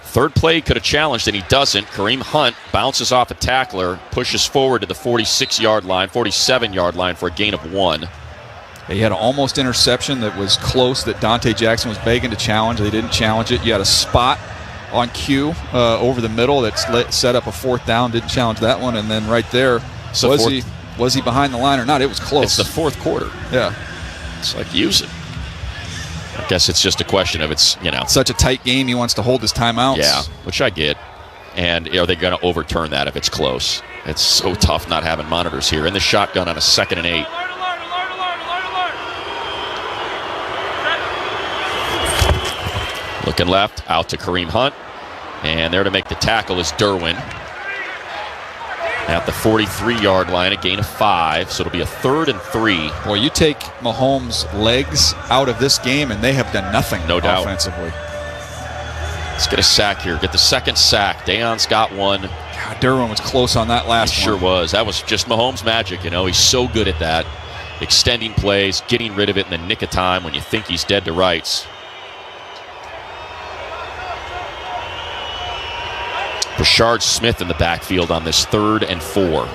Third play could have challenged, and he doesn't. Kareem Hunt bounces off a tackler, pushes forward to the 46-yard line, 47-yard line for a gain of 1. He had an almost interception that was close that Dante Jackson was begging to challenge. They didn't challenge it. You had a spot on cue over the middle that's set up a 4th down. Didn't challenge that one. And then right there, was he behind the line or not? It was close. It's the 4th quarter. Yeah. It's like, use it. I guess it's just a question of such a tight game, he wants to hold his timeouts. Yeah, which I get. And are they going to overturn that if it's close? It's so tough not having monitors here. In the shotgun on a 2nd and 8. Looking left, out to Kareem Hunt. And there to make the tackle is Derwin. At the 43-yard line, a gain of 5, so it'll be a 3rd and 3. Boy, you take Mahomes' legs out of this game, and they have done nothing offensively. Let's get a sack here. Get the 2nd sack. Deion's got one. God, Derwin was close on that last one. Sure was. That was just Mahomes' magic. He's so good at that. Extending plays, getting rid of it in the nick of time when you think he's dead to rights. Rashard Smith in the backfield on this 3rd and 4.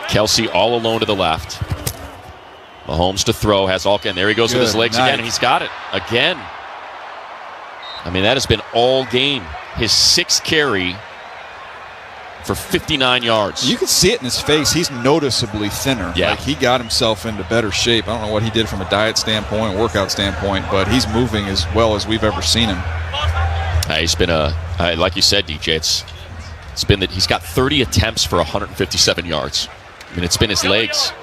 Kelce all alone to the left. Mahomes to throw, has all, and there he goes with his legs again, and he's got it again. I mean, that has been all game. His 6th carry for 59 yards. You can see it in his face. He's noticeably thinner. Yeah. Like, he got himself into better shape. I don't know what he did from a diet standpoint, workout standpoint, but he's moving as well as we've ever seen him. He's been like you said, DJ, it's been that he's got 30 attempts for 157 yards. I mean, it's been his legs.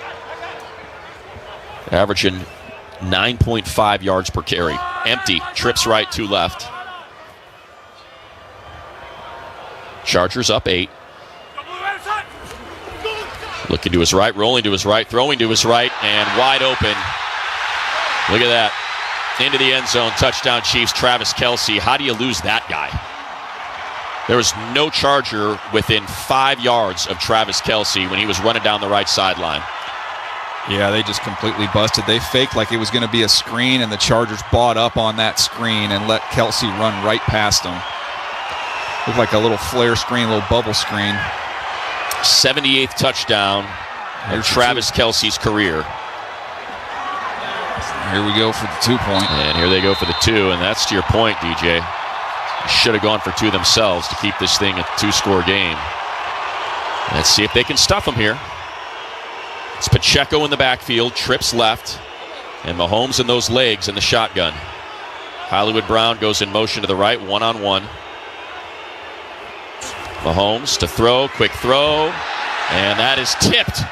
Averaging 9.5 yards per carry. Empty, trips right, 2 left. Chargers up 8. Looking to his right, rolling to his right, throwing to his right, and wide open. Look at that. Into the end zone, touchdown Chiefs, Travis Kelce. How do you lose that guy? There was no Charger within 5 yards of Travis Kelce when he was running down the right sideline. Yeah, they just completely busted. They faked like it was going to be a screen, and the Chargers bought up on that screen and let Kelce run right past them. Looked like a little flare screen, a little bubble screen. 78th touchdown of Travis Kelce's career. Here we go for the 2-point. And here they go for the 2, and that's to your point, DJ. Should have gone for 2 themselves to keep this thing a 2-score game. Let's see if they can stuff them here. It's Pacheco in the backfield, trips left, and Mahomes in those legs in the shotgun. Hollywood Brown goes in motion to the right, 1-on-1. Mahomes to throw, quick throw, and that is tipped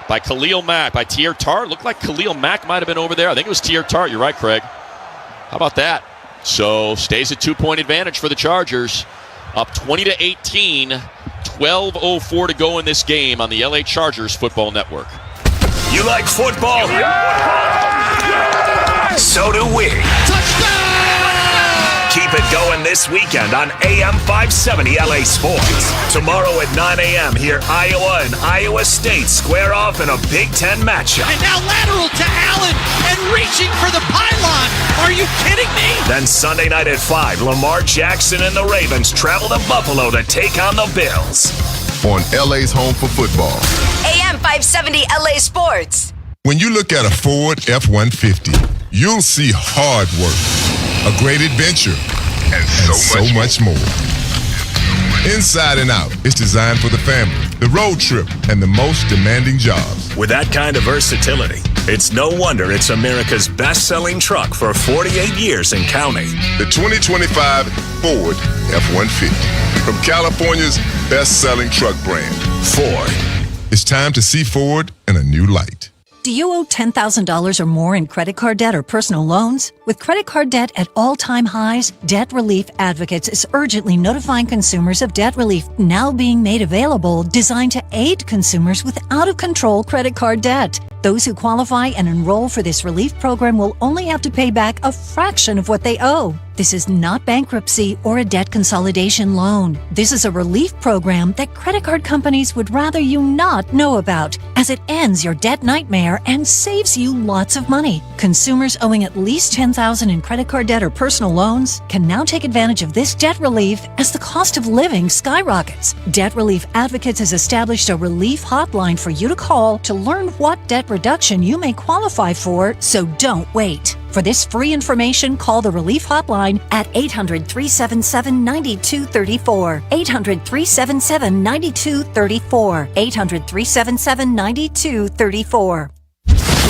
by Khalil Mack, by Tier Tart. Looked like Khalil Mack might have been over there. I think it was Tier Tart. You're right, Craig. How about that? So stays a 2-point advantage for the Chargers. Up 20-18. 12:04 to go in this game on the LA Chargers Football Network. You like football? So do we. Touchdown! Keep it going this weekend on AM 570 LA Sports. Tomorrow at 9 a.m. hear Iowa and Iowa State square off in a Big Ten matchup. And now lateral to Allen and reaching for the pylon. Are you kidding me? Then Sunday night at 5, Lamar Jackson and the Ravens travel to Buffalo to take on the Bills. On LA's home for football. AM 570 LA Sports. When you look at a Ford F-150, you'll see hard work, a great adventure, and so much more. Inside and Out is designed for the family, the road trip, and the most demanding jobs. With that kind of versatility, it's no wonder it's America's best-selling truck for 48 years and counting. The 2025 Ford F-150, from California's best-selling truck brand, Ford. It's time to see Ford in a new light. Do you owe $10,000 or more in credit card debt or personal loans? With credit card debt at all-time highs, Debt Relief Advocates is urgently notifying consumers of debt relief now being made available, designed to aid consumers with out-of-control credit card debt. Those who qualify and enroll for this relief program will only have to pay back a fraction of what they owe. This is not bankruptcy or a debt consolidation loan. This is a relief program that credit card companies would rather you not know about, as it ends your debt nightmare and saves you lots of money. Consumers owing at least $10,000 in credit card debt or personal loans can now take advantage of this debt relief as the cost of living skyrockets. Debt Relief Advocates has established a relief hotline for you to call to learn what debt reduction you may qualify for, so don't wait. For this free information, call the Relief Hotline at 800-377-9234. 800-377-9234. 800-377-9234.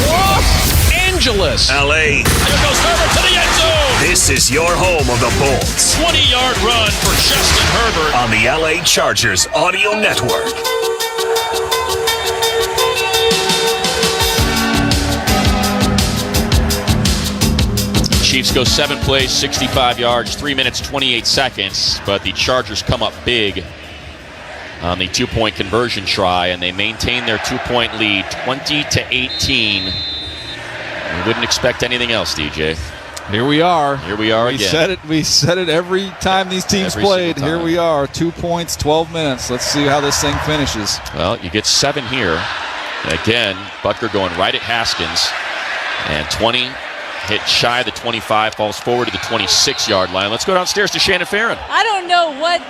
Los Angeles. LA. Here goes Herbert to the end zone. This is your home of the Bolts. 20-yard run for Justin Herbert on the LA Chargers Audio Network. Chiefs go 7 plays, 65 yards, 3 minutes, 28 seconds, but the Chargers come up big on the 2-point conversion try, and they maintain their 2-point lead, 20-18. We wouldn't expect anything else, DJ. Here we are. Here we are again. We said it every time these teams played. Here we are, 2 points, 12 minutes. Let's see how this thing finishes. Well, you get 7 here. Again, Butker going right at Haskins, and 20. Hit shy of the 25, falls forward to the 26-yard line. Let's go downstairs to Shannon Farron. I don't know what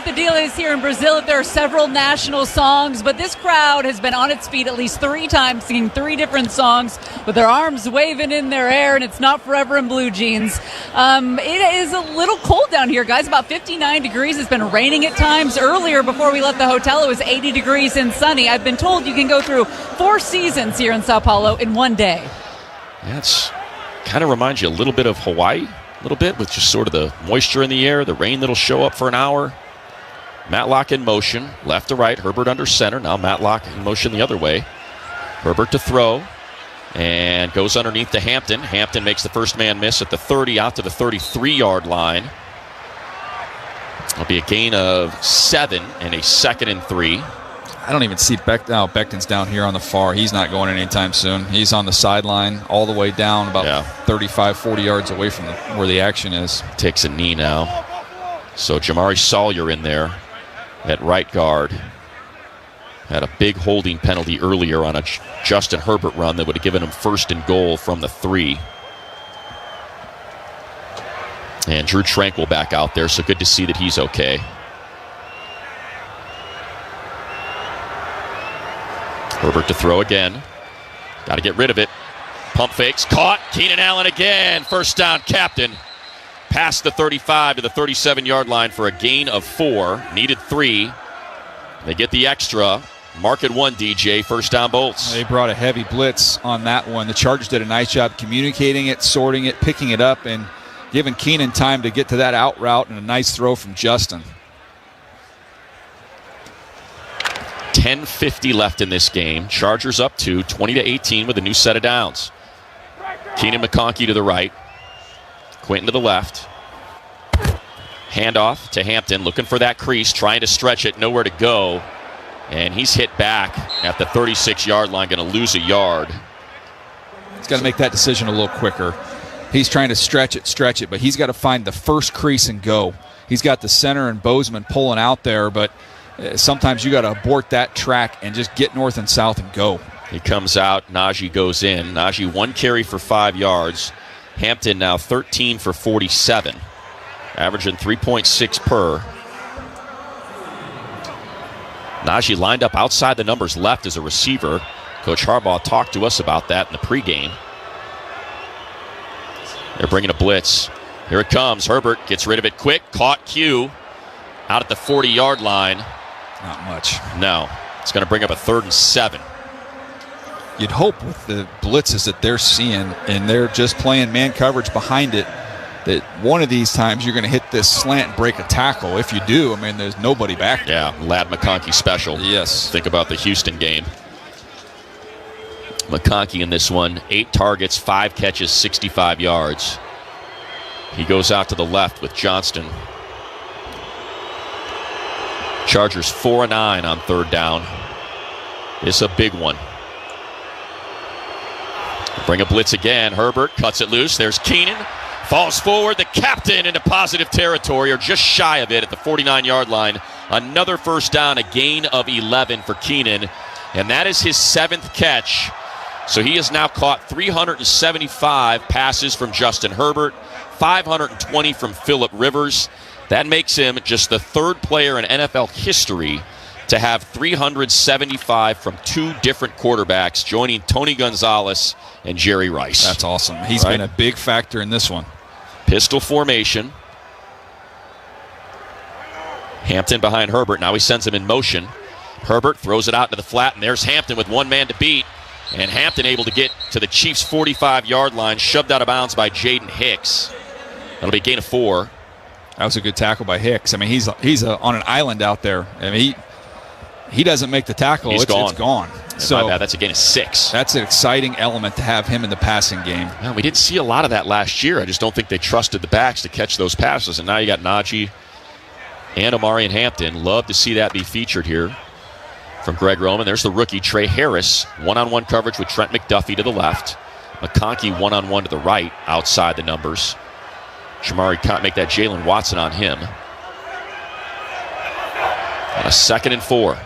the deal is here in Brazil. There are several national songs, but this crowd has been on its feet at least 3 times, singing 3 different songs with their arms waving in their air, and it's not Forever in Blue Jeans. It is a little cold down here, guys. About 59 degrees. It's been raining at times. Earlier, before we left the hotel, it was 80 degrees and sunny. I've been told you can go through 4 seasons here in Sao Paulo in one day. That's... kind of reminds you a little bit of Hawaii, a little bit, with just sort of the moisture in the air, the rain that'll show up for an hour. Matlock in motion, left to right, Herbert under center. Now Matlock in motion the other way. Herbert to throw, and goes underneath to Hampton. Hampton makes the first man miss at the 30, out to the 33-yard line. It'll be a gain of 7 and a 2nd and 3. I don't even see Becton's down here on the far. He's not going anytime soon. He's on the sideline all the way down about 35, 40 yards away from where the action is. Takes a knee now. So Jamari Sawyer in there at right guard. Had a big holding penalty earlier on a Justin Herbert run that would have given him 1st and goal from the 3. And Drew Tranquil back out there, so good to see that he's okay. Herbert to throw again. Got to get rid of it. Pump fakes. Caught. Keenan Allen again. First down, captain. Past the 35 to the 37-yard line for a gain of 4. Needed 3. They get the extra. Mark it 1, DJ. First down, Bolts. They brought a heavy blitz on that one. The Chargers did a nice job communicating it, sorting it, picking it up, and giving Keenan time to get to that out route, and a nice throw from Justin. 10:50 left in this game. Chargers up 20-18 with a new set of downs. Keenan McConkey to the right. Quentin to the left. Handoff to Hampton, looking for that crease, trying to stretch it, nowhere to go. And he's hit back at the 36-yard line, going to lose a yard. He's got to make that decision a little quicker. He's trying to stretch it, but he's got to find the first crease and go. He's got the center and Bozeman pulling out there, but sometimes you got to abort that track and just get north and south and go. He comes out. Najee goes in. Najee 1 carry for 5 yards. Hampton now 13 for 47. Averaging 3.6 per. Najee lined up outside the numbers left as a receiver. Coach Harbaugh talked to us about that in the pregame. They're bringing a blitz. Here it comes. Herbert gets rid of it quick. Caught Q out at the 40-yard line. Not much. No. It's going to bring up a 3rd and 7. You'd hope with the blitzes that they're seeing, and they're just playing man coverage behind it, that one of these times you're going to hit this slant and break a tackle. If you do, I mean, there's nobody back there. Yeah, Lad McConkey special. Yes. Think about the Houston game. McConkey in this one, 8 targets, 5 catches, 65 yards. He goes out to the left with Johnston. Chargers 4-9 on 3rd down. It's a big one. Bring a blitz again. Herbert cuts it loose. There's Keenan. Falls forward. The captain into positive territory, or just shy of it at the 49-yard line. Another first down, a gain of 11 for Keenan. And that is his 7th catch. So he has now caught 375 passes from Justin Herbert, 520 from Phillip Rivers. That makes him just the 3rd player in NFL history to have 375 from 2 different quarterbacks, joining Tony Gonzalez and Jerry Rice. That's awesome. He's been a big factor in this one. Pistol formation. Hampton behind Herbert. Now he sends him in motion. Herbert throws it out into the flat, and there's Hampton with one man to beat. And Hampton able to get to the Chiefs' 45-yard line, shoved out of bounds by Jaden Hicks. That'll be a gain of 4. That was a good tackle by Hicks. I mean, he's on an island out there. I mean, he doesn't make the tackle. It's gone. So that's a gain of 6. That's an exciting element to have him in the passing game. Well, we didn't see a lot of that last year. I just don't think they trusted the backs to catch those passes. And now you got Najee and Omarion Hampton. Love to see that be featured here from Greg Roman. There's the rookie Trey Harris. One-on-one coverage with Trent McDuffie to the left. McConkey one-on-one to the right, outside the numbers. Shamari can't make that Jalen Watson on him. On a 2nd and 4.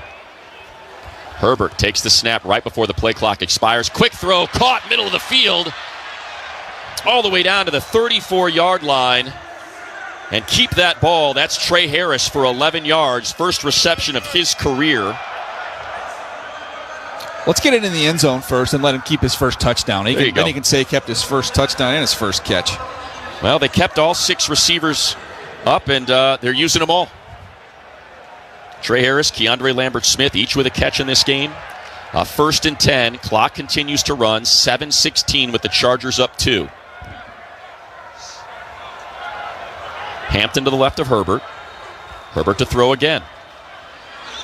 Herbert takes the snap right before the play clock expires. Quick throw, caught middle of the field. All the way down to the 34-yard line. And keep that ball. That's Trey Harris for 11 yards. First reception of his career. Let's get it in the end zone first and let him keep his first touchdown. Then he can say he kept his first touchdown and his first catch. Well, they kept all 6 receivers up, and they're using them all. Trey Harris, Keandre Lambert-Smith, each with a catch in this game. 1st and 10. Clock continues to run. 7-16 with the Chargers up 2. Hampton to the left of Herbert. Herbert to throw again.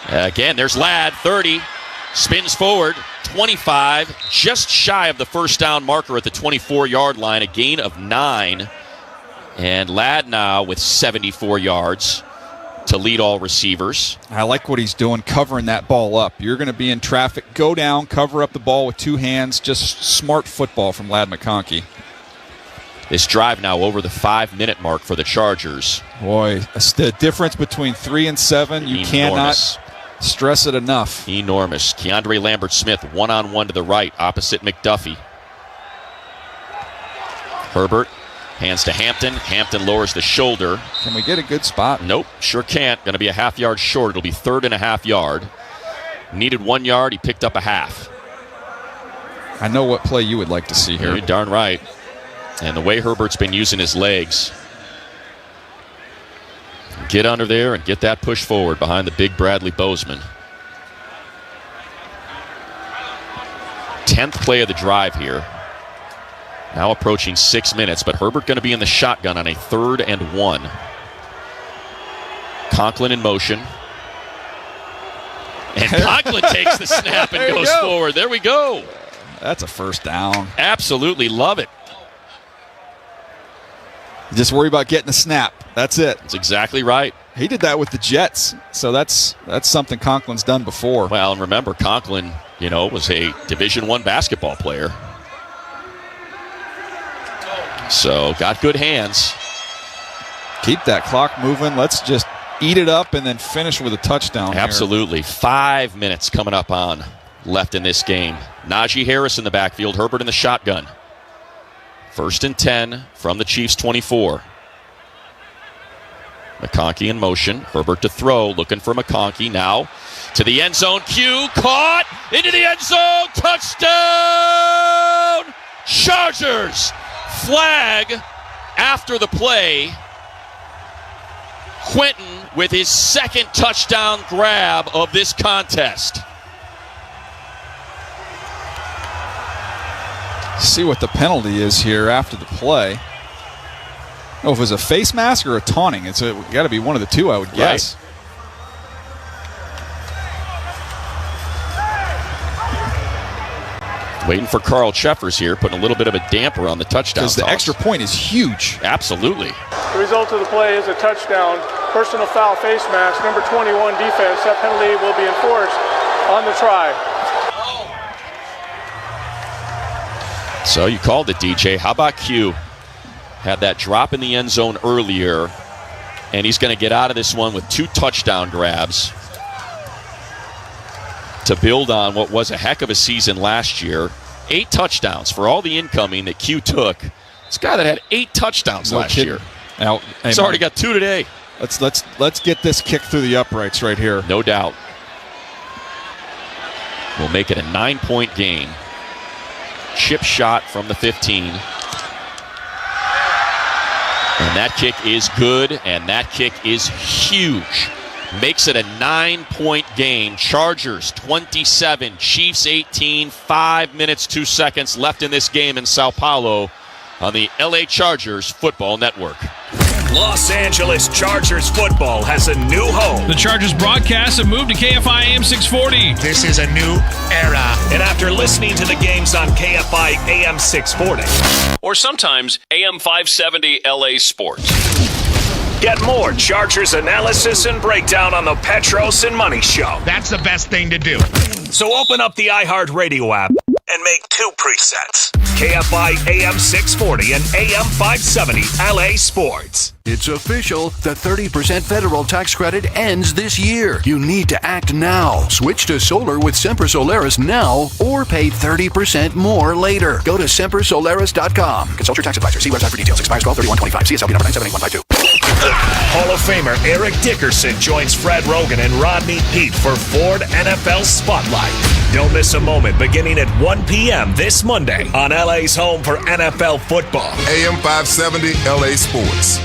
Again, there's Ladd, 30. Spins forward, 25. Just shy of the first down marker at the 24-yard line. A gain of 9. And Ladd now with 74 yards to lead all receivers. I like what he's doing, covering that ball up. You're going to be in traffic. Go down, cover up the ball with 2 hands. Just smart football from Ladd McConkey. This drive now over the 5-minute mark for the Chargers. Boy, the difference between 3 and 7, you cannot stress it enough. Enormous. Keandre Lambert-Smith, one-on-one to the right, opposite McDuffie. Herbert hands to Hampton. Hampton lowers the shoulder. Can we get a good spot? Nope, sure can't. Going to be a half yard short. It'll be 3rd and a half yard. Needed 1 yard. He picked up a half. I know what play you would like to see here. You're darn right. And the way Herbert's been using his legs. Get under there and get that push forward behind the big Bradley Bozeman. 10th play of the drive here. Now approaching 6 minutes, but Herbert going to be in the shotgun on a 3rd and 1. Conklin in motion. And Conklin takes the snap and goes forward. There we go. That's a first down. Absolutely love it. Just worry about getting the snap. That's it. That's exactly right. He did that with the Jets, so that's something Conklin's done before. Well, and remember, Conklin, was a Division I basketball player. So, got good hands. Keep that clock moving. Let's just eat it up and then finish with a touchdown. Absolutely. 5 minutes coming up on left in this game. Najee Harris in the backfield, Herbert in the shotgun. 1st and 10 from the Chiefs' 24. McConkey in motion. Herbert to throw, looking for McConkey. Now to the end zone. Q caught into the end zone. Touchdown! Chargers! Flag after the play. Quentin with his 2nd touchdown grab of this contest. See what the penalty is here after the play. Oh, if it was a face mask or a taunting. It's got to be one of the two, I would guess. Right. Waiting for Carl Cheffers here, putting a little bit of a damper on the touchdown because the extra point is huge. Absolutely. The result of the play is a touchdown. Personal foul face mask, number 21 defense. That penalty will be enforced on the try. So you called it, DJ. How about Q? Had that drop in the end zone earlier, and he's going to get out of this one with 2 touchdown grabs to build on what was a heck of a season last year. 8 touchdowns for all the incoming that Q took. This guy that had 8 touchdowns last year. Now, he's already got 2 today. Let's get this kick through the uprights right here. No doubt. We'll make it a 9-point game. Chip shot from the 15. And that kick is good, and that kick is huge. Makes it a 9-point game. Chargers 27, Chiefs 18, 5 minutes, 2 seconds left in this game in Sao Paulo on the LA Chargers Football Network. Los Angeles Chargers football has a new home. The Chargers broadcast have moved to KFI AM 640. This is a new era. And after listening to the games on KFI AM 640, or sometimes AM 570 LA Sports. Get more Chargers analysis and breakdown on the Petros and Money Show. That's the best thing to do. So open up the iHeartRadio app and make 2 presets. KFI AM 640 and AM 570 LA Sports. It's official. The 30% federal tax credit ends this year. You need to act now. Switch to solar with Semper Solaris now or pay 30% more later. Go to sempersolaris.com. Consult your tax advisor. See website for details. Expires 12/31/25. CSLB number 978152. Hall of Famer Eric Dickerson joins Fred Rogan and Rodney Peete for Ford NFL Spotlight. Don't miss a moment beginning at 1 p.m. this Monday on LA's home for NFL football. AM 570 LA Sports.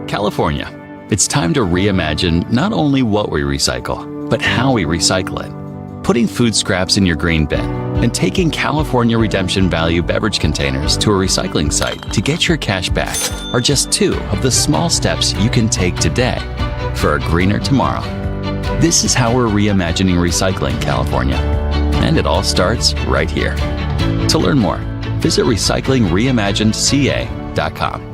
California, it's time to reimagine not only what we recycle, but how we recycle it. Putting food scraps in your green bin and taking California Redemption Value beverage containers to a recycling site to get your cash back are just 2 of the small steps you can take today for a greener tomorrow. This is how we're reimagining recycling, California. And it all starts right here. To learn more, visit recyclingreimaginedca.com.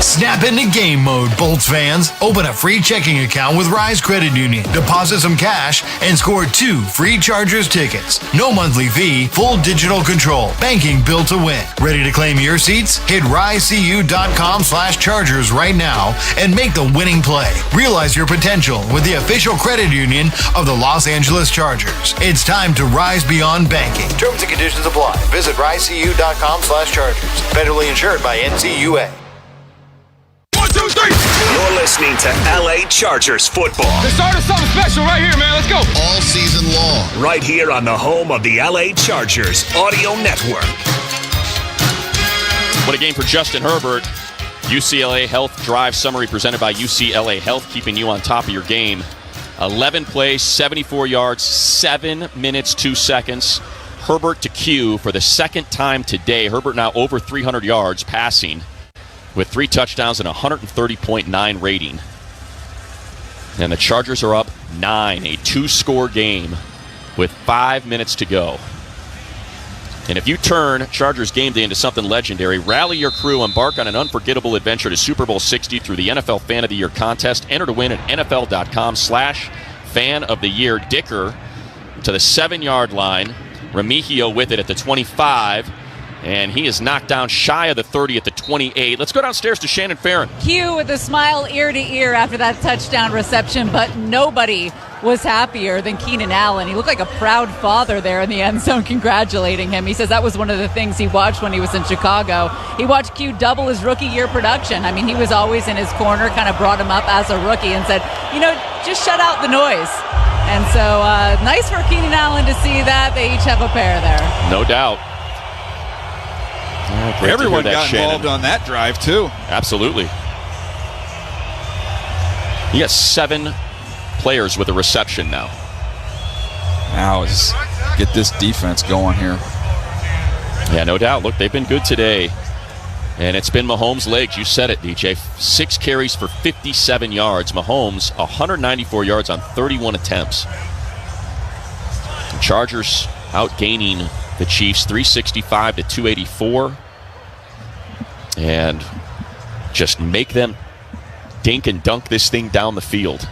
Snap into game mode, Bolts fans. Open a free checking account with Rise Credit Union. Deposit some cash and score 2 free Chargers tickets. No monthly fee, full digital control. Banking built to win. Ready to claim your seats? Hit risecu.com/Chargers right now and make the winning play. Realize your potential with the official credit union of the Los Angeles Chargers. It's time to rise beyond banking. Terms and conditions apply. Visit risecu.com/Chargers. Federally insured by NCUA. 1, 2, 3. You're listening to LA Chargers football. The start of something special right here, man. Let's go. All season long. Right here on the home of the LA Chargers Audio Network. What a game for Justin Herbert. UCLA Health Drive Summary presented by UCLA Health, keeping you on top of your game. 11 plays, 74 yards, 7 minutes, 2 seconds. Herbert to Q for the second time today. Herbert now over 300 yards passing, with 3 touchdowns and 130.9 rating. And the Chargers are up 9, a 2-score game with 5 minutes to go. And if you turn Chargers game day into something legendary, rally your crew, embark on an unforgettable adventure to Super Bowl 60 through the NFL Fan of the Year contest. Enter to win at NFL.com/Fan of the Year. Dicker to the 7-yard line. Remigio with it at the 25. And he is knocked down shy of the 30 at the 28. Let's go downstairs to Shannon Farron. Q with a smile ear to ear after that touchdown reception, but nobody was happier than Keenan Allen. He looked like a proud father there in the end zone congratulating him. He says that was one of the things he watched when he was in Chicago. He watched Q double his rookie year production. I mean, he was always in his corner, kind of brought him up as a rookie and said, just shut out the noise. And so nice for Keenan Allen to see that. They each have a pair there. No doubt. Everyone got involved on that drive, too. Absolutely. You got 7 players with a reception now. Now, let's get this defense going here. Yeah, no doubt. Look, they've been good today. And it's been Mahomes' legs. You said it, DJ. 6 carries for 57 yards. Mahomes, 194 yards on 31 attempts. The Chargers outgaining the Chiefs 365 to 284. And just make them dink and dunk this thing down the field.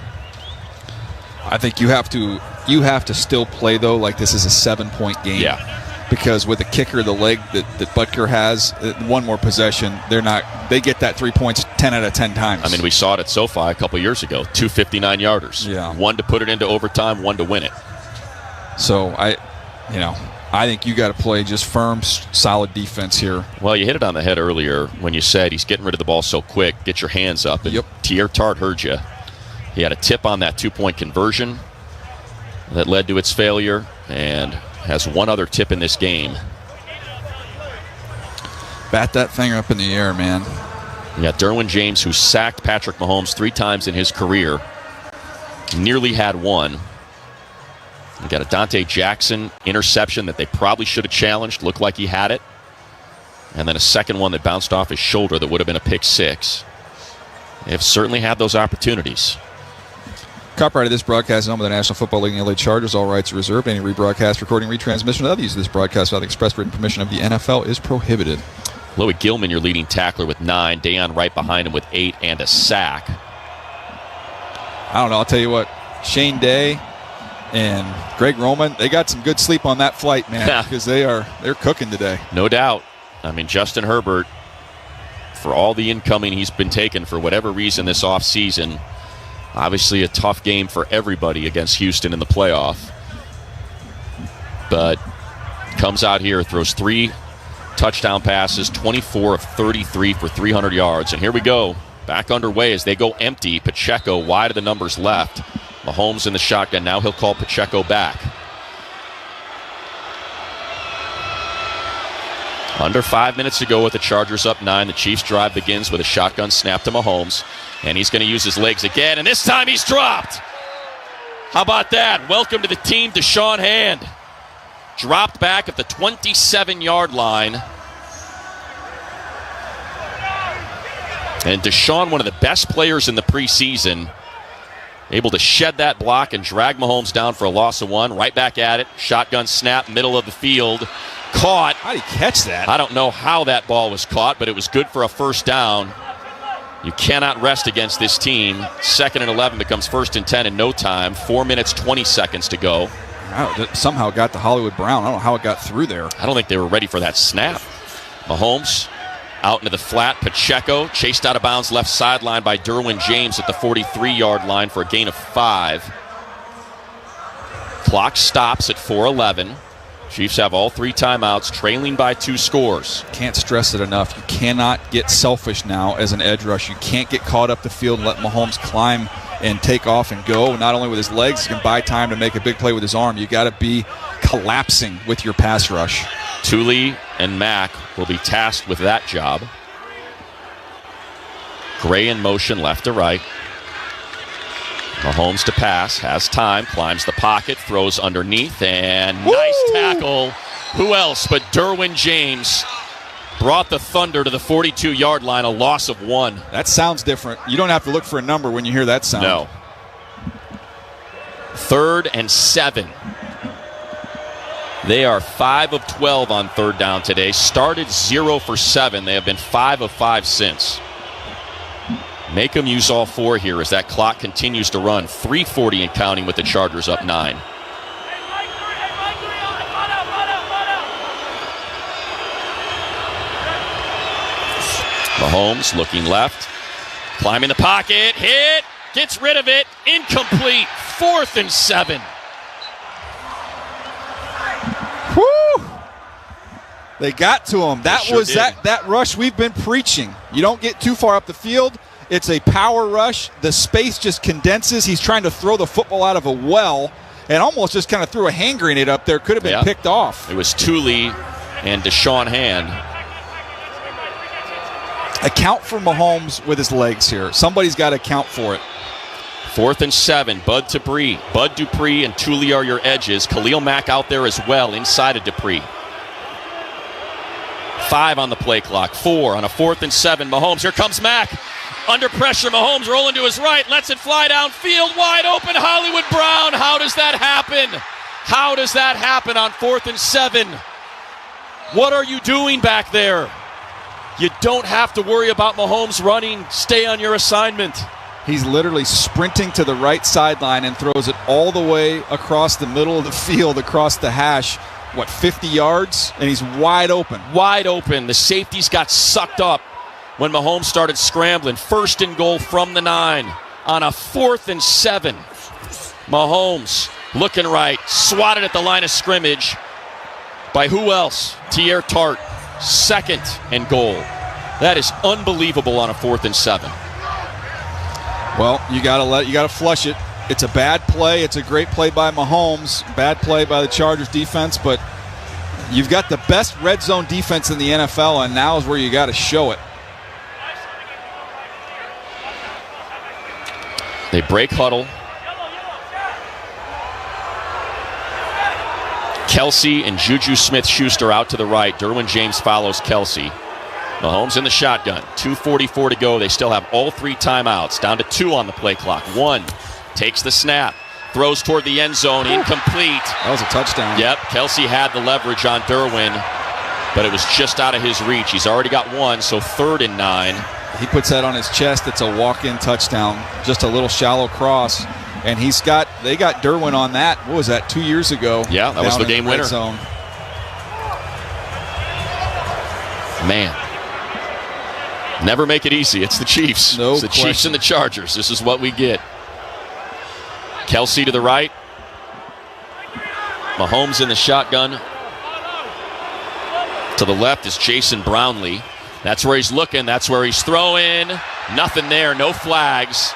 I think you have to still play, though, like this is a 7-point game. Yeah. Because with the kicker, the leg that Butker has, one more possession, they get that 3 points 10 out of 10 times. I mean, we saw it at SoFi a couple years ago, 2 59-yarders. Yeah. One to put it into overtime, one to win it. So I think you got to play just firm, solid defense here. Well, you hit it on the head earlier when you said he's getting rid of the ball so quick. Get your hands up. And Tier Tart heard you. He had a tip on that 2-point conversion that led to its failure, and has one other tip in this game. Bat that thing up in the air, man. You got Derwin James, who sacked Patrick Mahomes 3 times in his career. Nearly had one. You got a Dante Jackson interception that they probably should have challenged. Looked like he had it. And then a second one that bounced off his shoulder that would have been a pick 6. They've certainly had those opportunities. Copyright of this broadcast is owned by the National Football League and the LA Chargers. All rights are reserved. Any rebroadcast, recording, retransmission, or other use of this broadcast without the express written permission of the NFL is prohibited. Louis Gilman, your leading tackler, with 9. Deion right behind him with 8 and a sack. I don't know. I'll tell you what. Shane Day and Greg Roman, they got some good sleep on that flight, man, because they're cooking today. No doubt. I mean, Justin Herbert, for all the incoming he's been taken for whatever reason this offseason, obviously a tough game for everybody against Houston in the playoff. But comes out here, throws 3 touchdown passes, 24 of 33 for 300 yards. And here we go. Back underway as they go empty. Pacheco wide of the numbers left. Mahomes in the shotgun. Now he'll call Pacheco back. Under 5 minutes to go with the Chargers up 9. The Chiefs drive begins with a shotgun snap to Mahomes. And he's going to use his legs again. And this time he's dropped. How about that? Welcome to the team, Deshaun Hand. Dropped back at the 27-yard line. And Deshaun, one of the best players in the preseason, able to shed that block and drag Mahomes down for a loss of 1. Right back at it. Shotgun snap, middle of the field. Caught. How did he catch that? I don't know how that ball was caught, but it was good for a first down. You cannot rest against this team. 2nd and 11 becomes 1st and 10 in no time. 4 minutes, 20 seconds to go. Somehow got to Hollywood Brown. I don't know how it got through there. I don't think they were ready for that snap. Mahomes out into the flat. Pacheco chased out of bounds left sideline by Derwin James at the 43-yard line for a gain of 5. Clock stops at 4:11. Chiefs have all 3 timeouts, trailing by 2 scores. Can't stress it enough. You cannot get selfish now as an edge rush. You can't get caught up the field and let Mahomes climb and take off and go. Not only with his legs, he can buy time to make a big play with his arm. You got to be collapsing with your pass rush. Thule and Mack will be tasked with that job. Gray in motion left to right. Mahomes to pass, has time, climbs the pocket, throws underneath, and nice tackle. Who else but Derwin James brought the Thunder to the 42-yard line, a loss of 1. That sounds different. You don't have to look for a number when you hear that sound. No. 3rd and 7. They are 5 of 12 on 3rd down today. Started 0 for 7. They have been 5 of 5 since. Make them use all 4 here as that clock continues to run. 3:40 and counting with the Chargers up 9. Mahomes looking left. Climbing the pocket. Hit. Gets rid of it. Incomplete. 4th and 7. Woo! They got to him. That sure was did. that rush we've been preaching. You don't get too far up the field. It's a power rush. The space just condenses. He's trying to throw the football out of a well and almost just kind of threw a hand grenade up there. Could have been picked off. It was Thule and Deshaun Hand. Account for Mahomes with his legs here. Somebody's got to account for it. 4th and 7. Bud Dupree and Thule are your edges. Khalil Mack out there as well inside of Dupree. 5 on the play clock. 4 on a 4th and 7. Mahomes. Here comes Mack. Under pressure. Mahomes rolling to his right. Lets it fly downfield. Wide open. Hollywood Brown. How does that happen? How does that happen on 4th and 7? What are you doing back there? You don't have to worry about Mahomes running. Stay on your assignment. He's literally sprinting to the right sideline and throws it all the way across the middle of the field, across the hash. 50 yards? And he's wide open. Wide open. The safeties got sucked up when Mahomes started scrambling. 1st and goal from the 9 on a 4th and 7. Mahomes looking right, swatted at the line of scrimmage by who else? Tier Tart. 2nd and goal. That is unbelievable on a 4th and 7. Well, you gotta flush it. It's a bad play. It's a great play by Mahomes. Bad play by the Chargers defense, but you've got the best red zone defense in the NFL, and now is where you got to show it. They break huddle. Kelce and Juju Smith-Schuster out to the right. Derwin James follows Kelce. Mahomes in the shotgun. 2:44 to go. They still have all 3 timeouts. Down to 2 on the play clock. 1 takes the snap. Throws toward the end zone. Incomplete. That was a touchdown. Yep. Kelce had the leverage on Derwin, but it was just out of his reach. He's already got 1, so 3rd and 9. He puts that on his chest. It's a walk-in touchdown. Just a little shallow cross. And they got Derwin on that. What was that, 2 years ago? Yeah, that was the game winner. Zone. Man. Never make it easy. It's the Chiefs. No it's the question. Chiefs and the Chargers. This is what we get. Kelce to the right. Mahomes in the shotgun. To the left is Jason Brownlee. That's where he's looking. That's where he's throwing. Nothing there. No flags.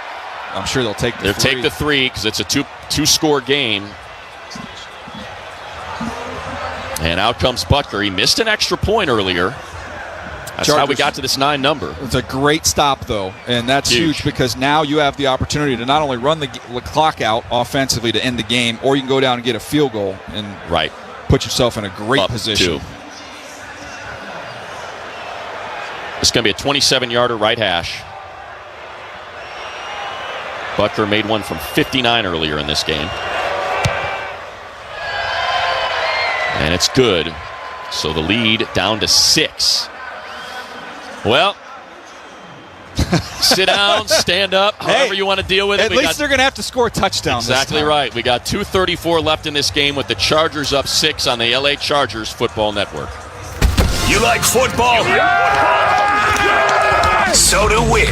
I'm sure they'll take the 3. They'll take the 3 because it's a two-score game. And out comes Butker. He missed an extra point earlier. That's how we got to this 9 number. It's a great stop, though, and that's huge because now you have the opportunity to not only run the clock out offensively to end the game, or you can go down and get a field goal and put yourself in a great position. 2. It's going to be a 27-yarder right hash. Butker made one from 59 earlier in this game. And it's good. So the lead down to 6. Well, sit down, stand up, however you want to deal with it. At least they're going to have to score a touchdown. Exactly right. We got 2:34 left in this game with the Chargers up 6 on the LA Chargers Football Network. You like football? So do we.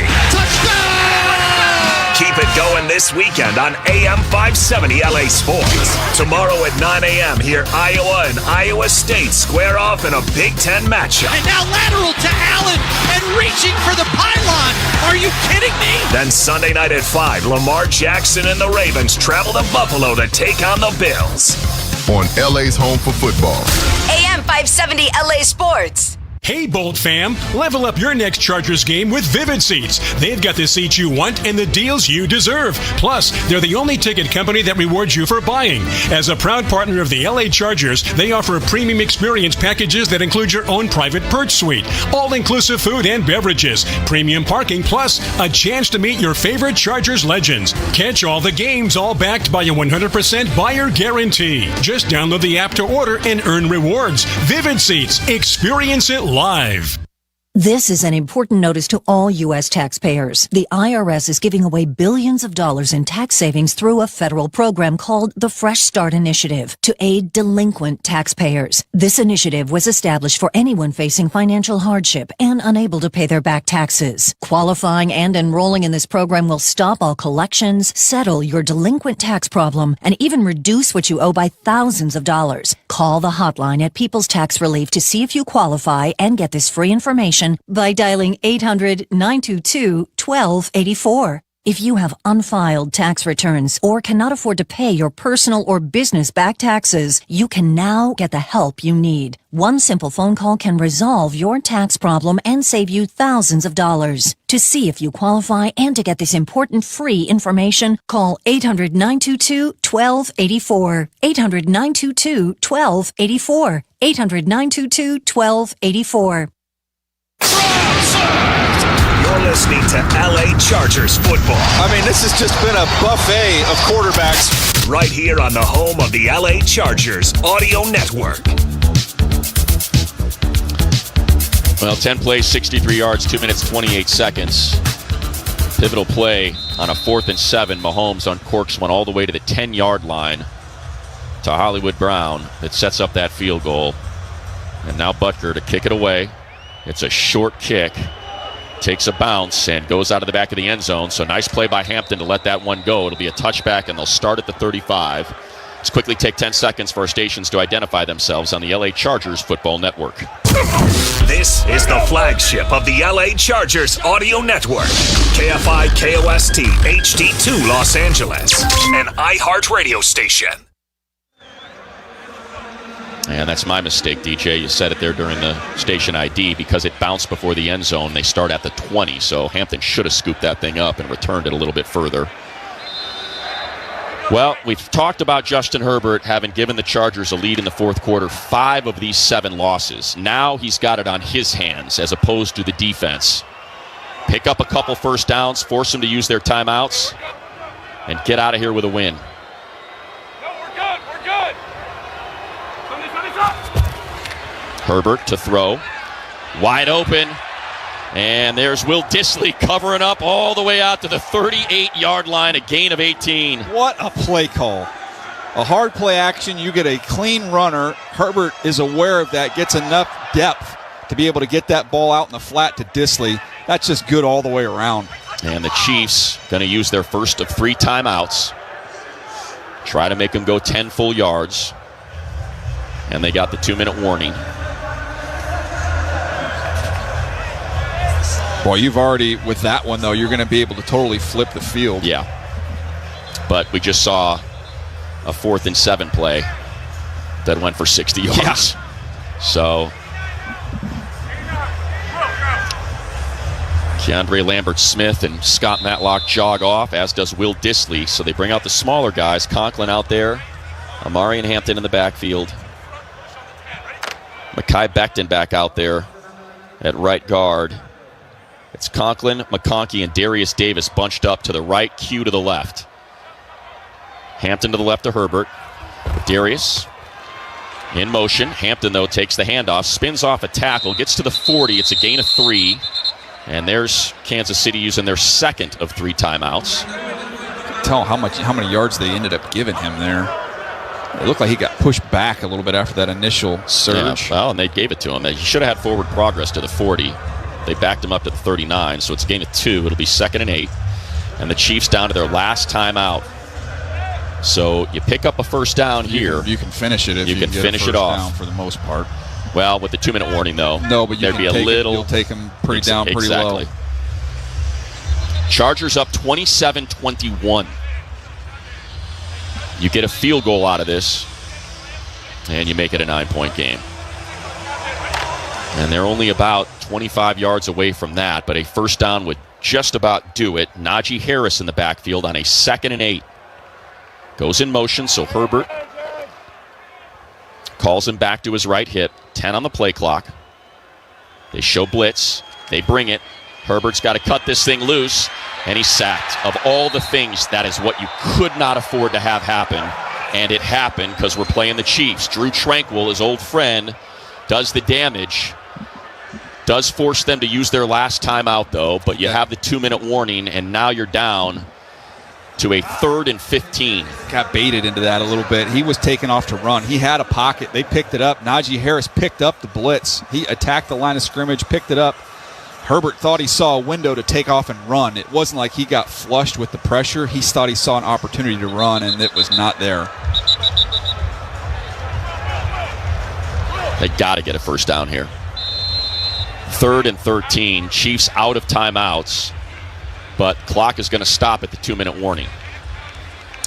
Keep it going this weekend on AM 570 LA Sports. Tomorrow at 9 a.m. hear Iowa and Iowa State square off in a Big Ten matchup. And now lateral to Allen and reaching for the pylon. Are you kidding me? Then Sunday night at 5, Lamar Jackson and the Ravens travel to Buffalo to take on the Bills. On LA's home for football. AM 570 LA Sports. Hey, Bolt fam, level up your next Chargers game with Vivid Seats. They've got the seats you want and the deals you deserve. Plus, they're the only ticket company that rewards you for buying. As a proud partner of the LA Chargers, they offer premium experience packages that include your own private perch suite, all-inclusive food and beverages, premium parking, plus a chance to meet your favorite Chargers legends. Catch all the games, all backed by a 100% buyer guarantee. Just download the app to order and earn rewards. Vivid Seats. Experience it live. This is an important notice to all U.S. taxpayers. The IRS is giving away billions of dollars in tax savings through a federal program called the Fresh Start Initiative to aid delinquent taxpayers. This initiative was established for anyone facing financial hardship and unable to pay their back taxes. Qualifying and enrolling in this program will stop all collections, settle your delinquent tax problem, and even reduce what you owe by thousands of dollars. Call the hotline at People's Tax Relief to see if you qualify and get this free information by dialing 800-922-1284. If you have unfiled tax returns or cannot afford to pay your personal or business back taxes, you can now get the help you need. One simple phone call can resolve your tax problem and save you thousands of dollars. To see if you qualify and to get this important free information, call 800-922-1284. 800-922-1284. 800-922-1284. You're listening listening to LA Chargers football. I mean, this has just been a buffet of quarterbacks. Right here on the home of the LA Chargers Audio Network. Well, 10 plays, 63 yards, 2 minutes, 28 seconds. Pivotal play on a 4th and 7. Mahomes uncorks one all the way to the 10-yard line to Hollywood Brown. That sets up that field goal. And now Butker to kick it away. It's a short kick. Takes a bounce and goes out of the back of the end zone. So nice play by Hampton to let that one go. It'll be a touchback, and they'll start at the 35. Let's quickly take 10 seconds for our stations to identify themselves on the LA Chargers Football Network. This is the flagship of the LA Chargers Audio Network. KFI KOST HD2 Los Angeles, an iHeartRadio station. And that's my mistake, DJ. You said it there during the station ID. Because it bounced before the end zone, they start at the 20. So Hampton should have scooped that thing up and returned it a little bit further. Well, we've talked about Justin Herbert having given the Chargers a lead in the fourth quarter, 5 of these 7 losses. Now he's got it on his hands as opposed to the defense. Pick up a couple first downs, force them to use their timeouts, and get out of here with a win. Herbert to throw. Wide open. And there's Will Dissly covering up all the way out to the 38-yard line, a gain of 18. What a play call. A hard play action, you get a clean runner. Herbert is aware of that, gets enough depth to be able to get that ball out in the flat to Dissly. That's just good all the way around. And the Chiefs going to use their first of 3 timeouts. Try to make them go 10 full yards. And they got the 2-minute warning. Boy, you've already, with that one, though, you're going to be able to totally flip the field. Yeah. But we just saw a 4th and 7 play that went for 60 yards. Yeah. So, Keandre Lambert-Smith and Scott Matlock jog off, as does Will Dissly. So they bring out the smaller guys. Conklin out there. Amari and Hampton in the backfield. Mekhi Becton back out there at right guard. It's Conklin, McConkey, and Darius Davis bunched up to the right, Q to the left. Hampton to the left of Herbert. Darius in motion. Hampton, though, takes the handoff, spins off a tackle, gets to the 40. It's a gain of 3. And there's Kansas City using their second of 3 timeouts. Tell how many yards they ended up giving him there. It looked like he got pushed back a little bit after that initial surge. Yeah, well, and they gave it to him. He should have had forward progress to the 40. They backed him up to the 39, so it's a gain of 2. It'll be 2nd and 8. And the Chiefs down to their last timeout. So you pick up a first down here. You can finish it if you can get finish a first it off down for the most part. Well, with the 2-minute warning, though. No, but there'd be a little. You'll take them pretty down, pretty low. Chargers up 27-21. You get a field goal out of this, and you make it a 9-point game. And they're only about 25 yards away from that, but a first down would just about do it. Najee Harris in the backfield on a 2nd and 8. Goes in motion, so Herbert calls him back to his right hip. 10 on the play clock. They show blitz. They bring it. Herbert's got to cut this thing loose, and he's sacked. Of all the things, that is what you could not afford to have happen, and it happened because we're playing the Chiefs. Drew Tranquill, his old friend, does the damage. Does force them to use their last timeout, though, but you have the 2-minute warning, and now you're down to a 3rd and 15. Got baited into that a little bit. He was taken off to run. He had a pocket. They picked it up. Najee Harris picked up the blitz. He attacked the line of scrimmage, picked it up. Herbert thought he saw a window to take off and run. It wasn't like he got flushed with the pressure. He thought he saw an opportunity to run, and it was not there. They got to get a first down here. 3rd and 13. Chiefs out of timeouts, but clock is going to stop at the 2-minute warning.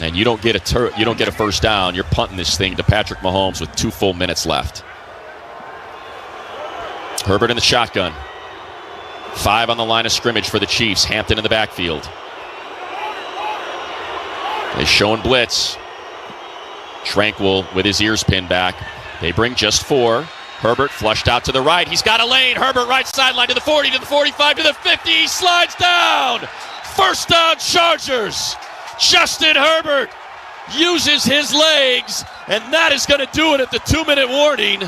And you don't get a first down. You're punting this thing to Patrick Mahomes with 2 full minutes left. Herbert in the shotgun. 5 on the line of scrimmage for the Chiefs. Hampton in the backfield. They showing blitz. Tranquill with his ears pinned back. They bring just 4. Herbert flushed out to the right. He's got a lane. Herbert right sideline to the 40, to the 45, to the 50. He slides down. First down, Chargers. Justin Herbert uses his legs, and that is going to do it at the 2-minute warning.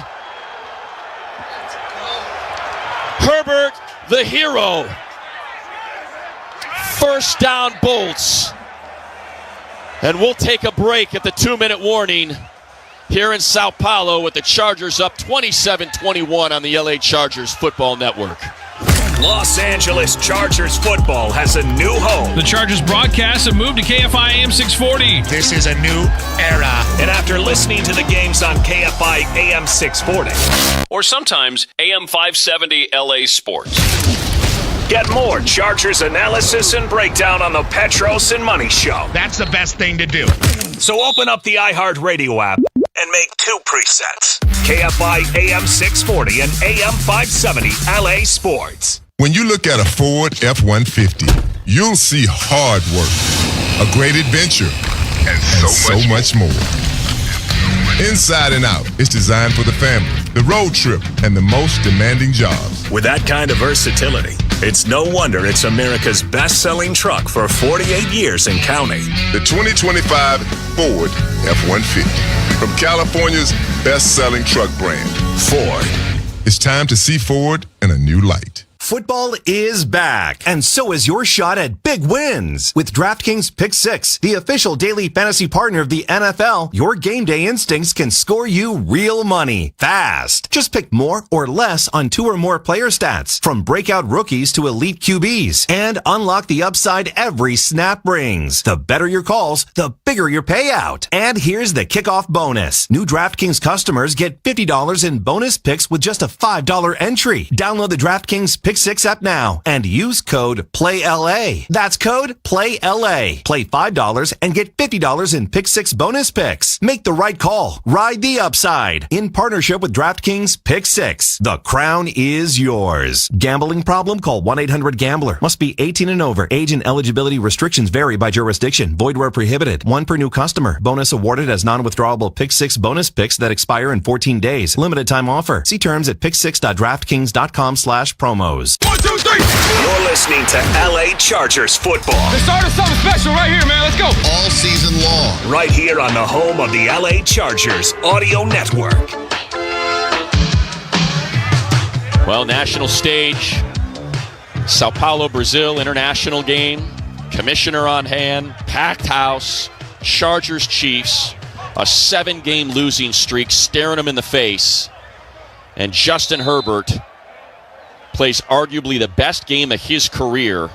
Herbert, the hero. First down, Bolts. And we'll take a break at the 2-minute warning here in Sao Paulo with the Chargers up 27-21 on the LA Chargers Football Network. Los Angeles Chargers football has a new home. The Chargers broadcast have moved to KFI AM 640. This is a new era. And after listening to the games on KFI AM 640, or sometimes AM 570 LA Sports. Get more Chargers analysis and breakdown on the Petros and Money Show. That's the best thing to do. So open up the iHeartRadio app and make 2 presets. KFI AM 640 and AM 570 LA Sports. When you look at a Ford F-150, you'll see hard work, a great adventure, and so much more. Inside and Out is designed for the family, the road trip, and the most demanding jobs. With that kind of versatility, it's no wonder it's America's best-selling truck for 48 years and counting. The 2025 Ford F-150, from California's best-selling truck brand, Ford. It's time to see Ford in a new light. Football is back, and so is your shot at big wins. With DraftKings Pick 6, the official daily fantasy partner of the NFL, your game day instincts can score you real money fast. Just pick more or less on 2 or more player stats, from breakout rookies to elite QBs, and unlock the upside every snap brings. The better your calls, the bigger your payout. And here's the kickoff bonus. New DraftKings customers get $50 in bonus picks with just a $5 entry. Download the DraftKings Pick 6 app now and use code PLAYLA. That's code PLAYLA. Play $5 and get $50 in Pick 6 bonus picks. Make the right call. Ride the upside. In partnership with DraftKings Pick 6. The crown is yours. Gambling problem? Call 1-800-GAMBLER. Must be 18 and over. Age and eligibility restrictions vary by jurisdiction. Void where prohibited. 1 per new customer. Bonus awarded as non-withdrawable Pick 6 bonus picks that expire in 14 days. Limited time offer. See terms at pick6.draftkings.com/promos. 1, 2, 3. You're listening to LA Chargers football. They started something special right here, man. Let's go. All season long. Right here on the home of the LA Chargers Audio Network. Well, national stage, Sao Paulo, Brazil, international game, commissioner on hand, packed house, Chargers, Chiefs, a 7-game losing streak staring them in the face, and Justin Herbert plays arguably the best game of his career.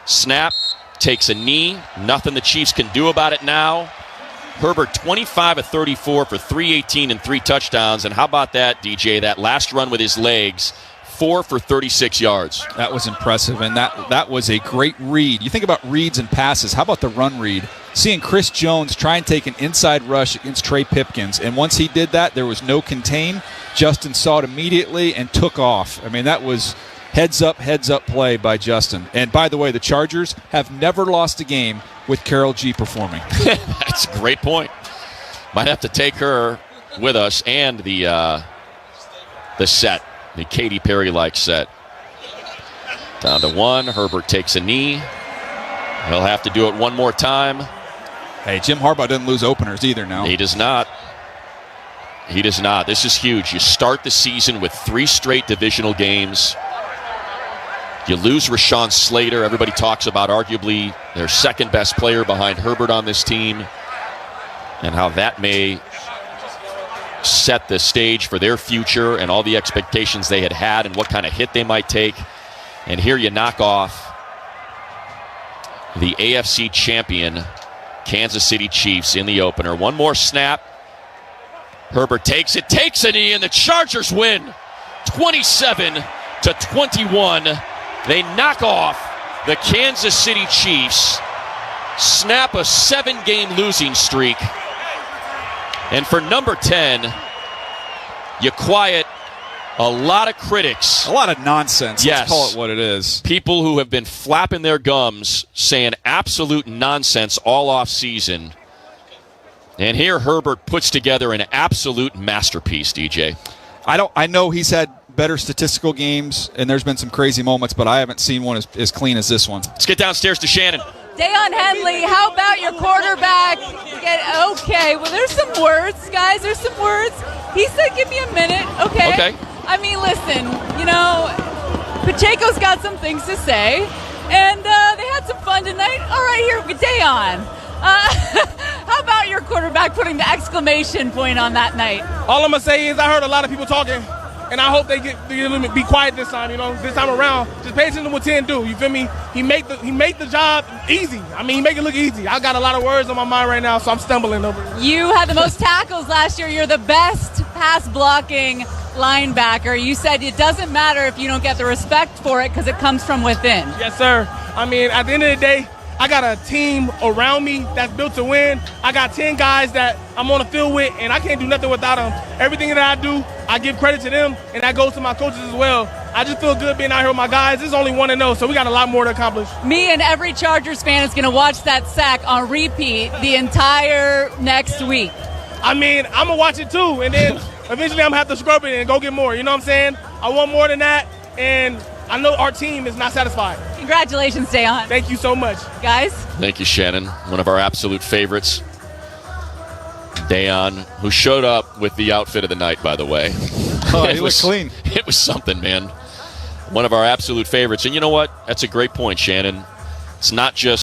Snap, takes a knee. Nothing the Chiefs can do about it now. Herbert 25 of 34 for 318 and 3 touchdowns. And how about that, DJ? That last run with his legs, 4 for 36 yards. That was impressive, and that was a great read. You think about reads and passes. How about the run read? Seeing Chris Jones try and take an inside rush against Trey Pipkins, and once he did that, there was no contain. Justin saw it immediately and took off. I mean, that was heads up play by Justin. And by the way, the Chargers have never lost a game with Carol G performing. That's a great point. Might have to take her with us and the set, the Katy Perry-like set. Down to 1. Herbert takes a knee. He'll have to do it one more time. Hey, Jim Harbaugh doesn't lose openers either now. He does not. He does not. This is huge. You start the season with 3 straight divisional games. You lose Rashawn Slater. Everybody talks about arguably their second best player behind Herbert on this team, and how that may set the stage for their future and all the expectations they had and what kind of hit they might take. And here you knock off the AFC champion Kansas City Chiefs in the opener. One more snap. Herbert takes it, takes a knee, and the Chargers win 27-21. They knock off the Kansas City Chiefs, snap a 7-game losing streak. And for number 10, you quiet a lot of critics. A lot of nonsense. Yes. Let's call it what it is. People who have been flapping their gums, saying absolute nonsense all off season. And here Herbert puts together an absolute masterpiece, DJ. I know he's had better statistical games, and there's been some crazy moments, but I haven't seen one as clean as this one. Let's get downstairs to Shannon. Deion Henley, how about your quarterback? Okay, well, there's some words, guys. There's some words. He said, give me a minute. Okay. I mean, listen, Pacheco's got some things to say, and they had some fun tonight. All right, here, Deion. How about your quarterback putting the exclamation point on that night? All I'm going to say is I heard a lot of people talking, and I hope they be quiet this time, this time around. Just pay attention to what 10 do, you feel me? He make the job easy. I mean, he make it look easy. I got a lot of words on my mind right now, so I'm stumbling over it. You had the most tackles last year. You're the best pass blocking linebacker. You said it doesn't matter if you don't get the respect for it because it comes from within. Yes, sir. I mean, at the end of the day, I got a team around me that's built to win. I got 10 guys that I'm on the field with, and I can't do nothing without them. Everything that I do, I give credit to them, and that goes to my coaches as well. I just feel good being out here with my guys. This is only 1-0, so we got a lot more to accomplish. Me and every Chargers fan is going to watch that sack on repeat the entire next week. I mean, I'm going to watch it too, and then eventually I'm going to have to scrub it and go get more. You know what I'm saying? I want more than that, and I know our team is not satisfied. Congratulations, Deion. Thank you so much. Guys? Thank you, Shannon. One of our absolute favorites. Deion, who showed up with the outfit of the night, by the way. Oh, he looked clean. It was something, man. One of our absolute favorites. And you know what? That's a great point, Shannon. It's not just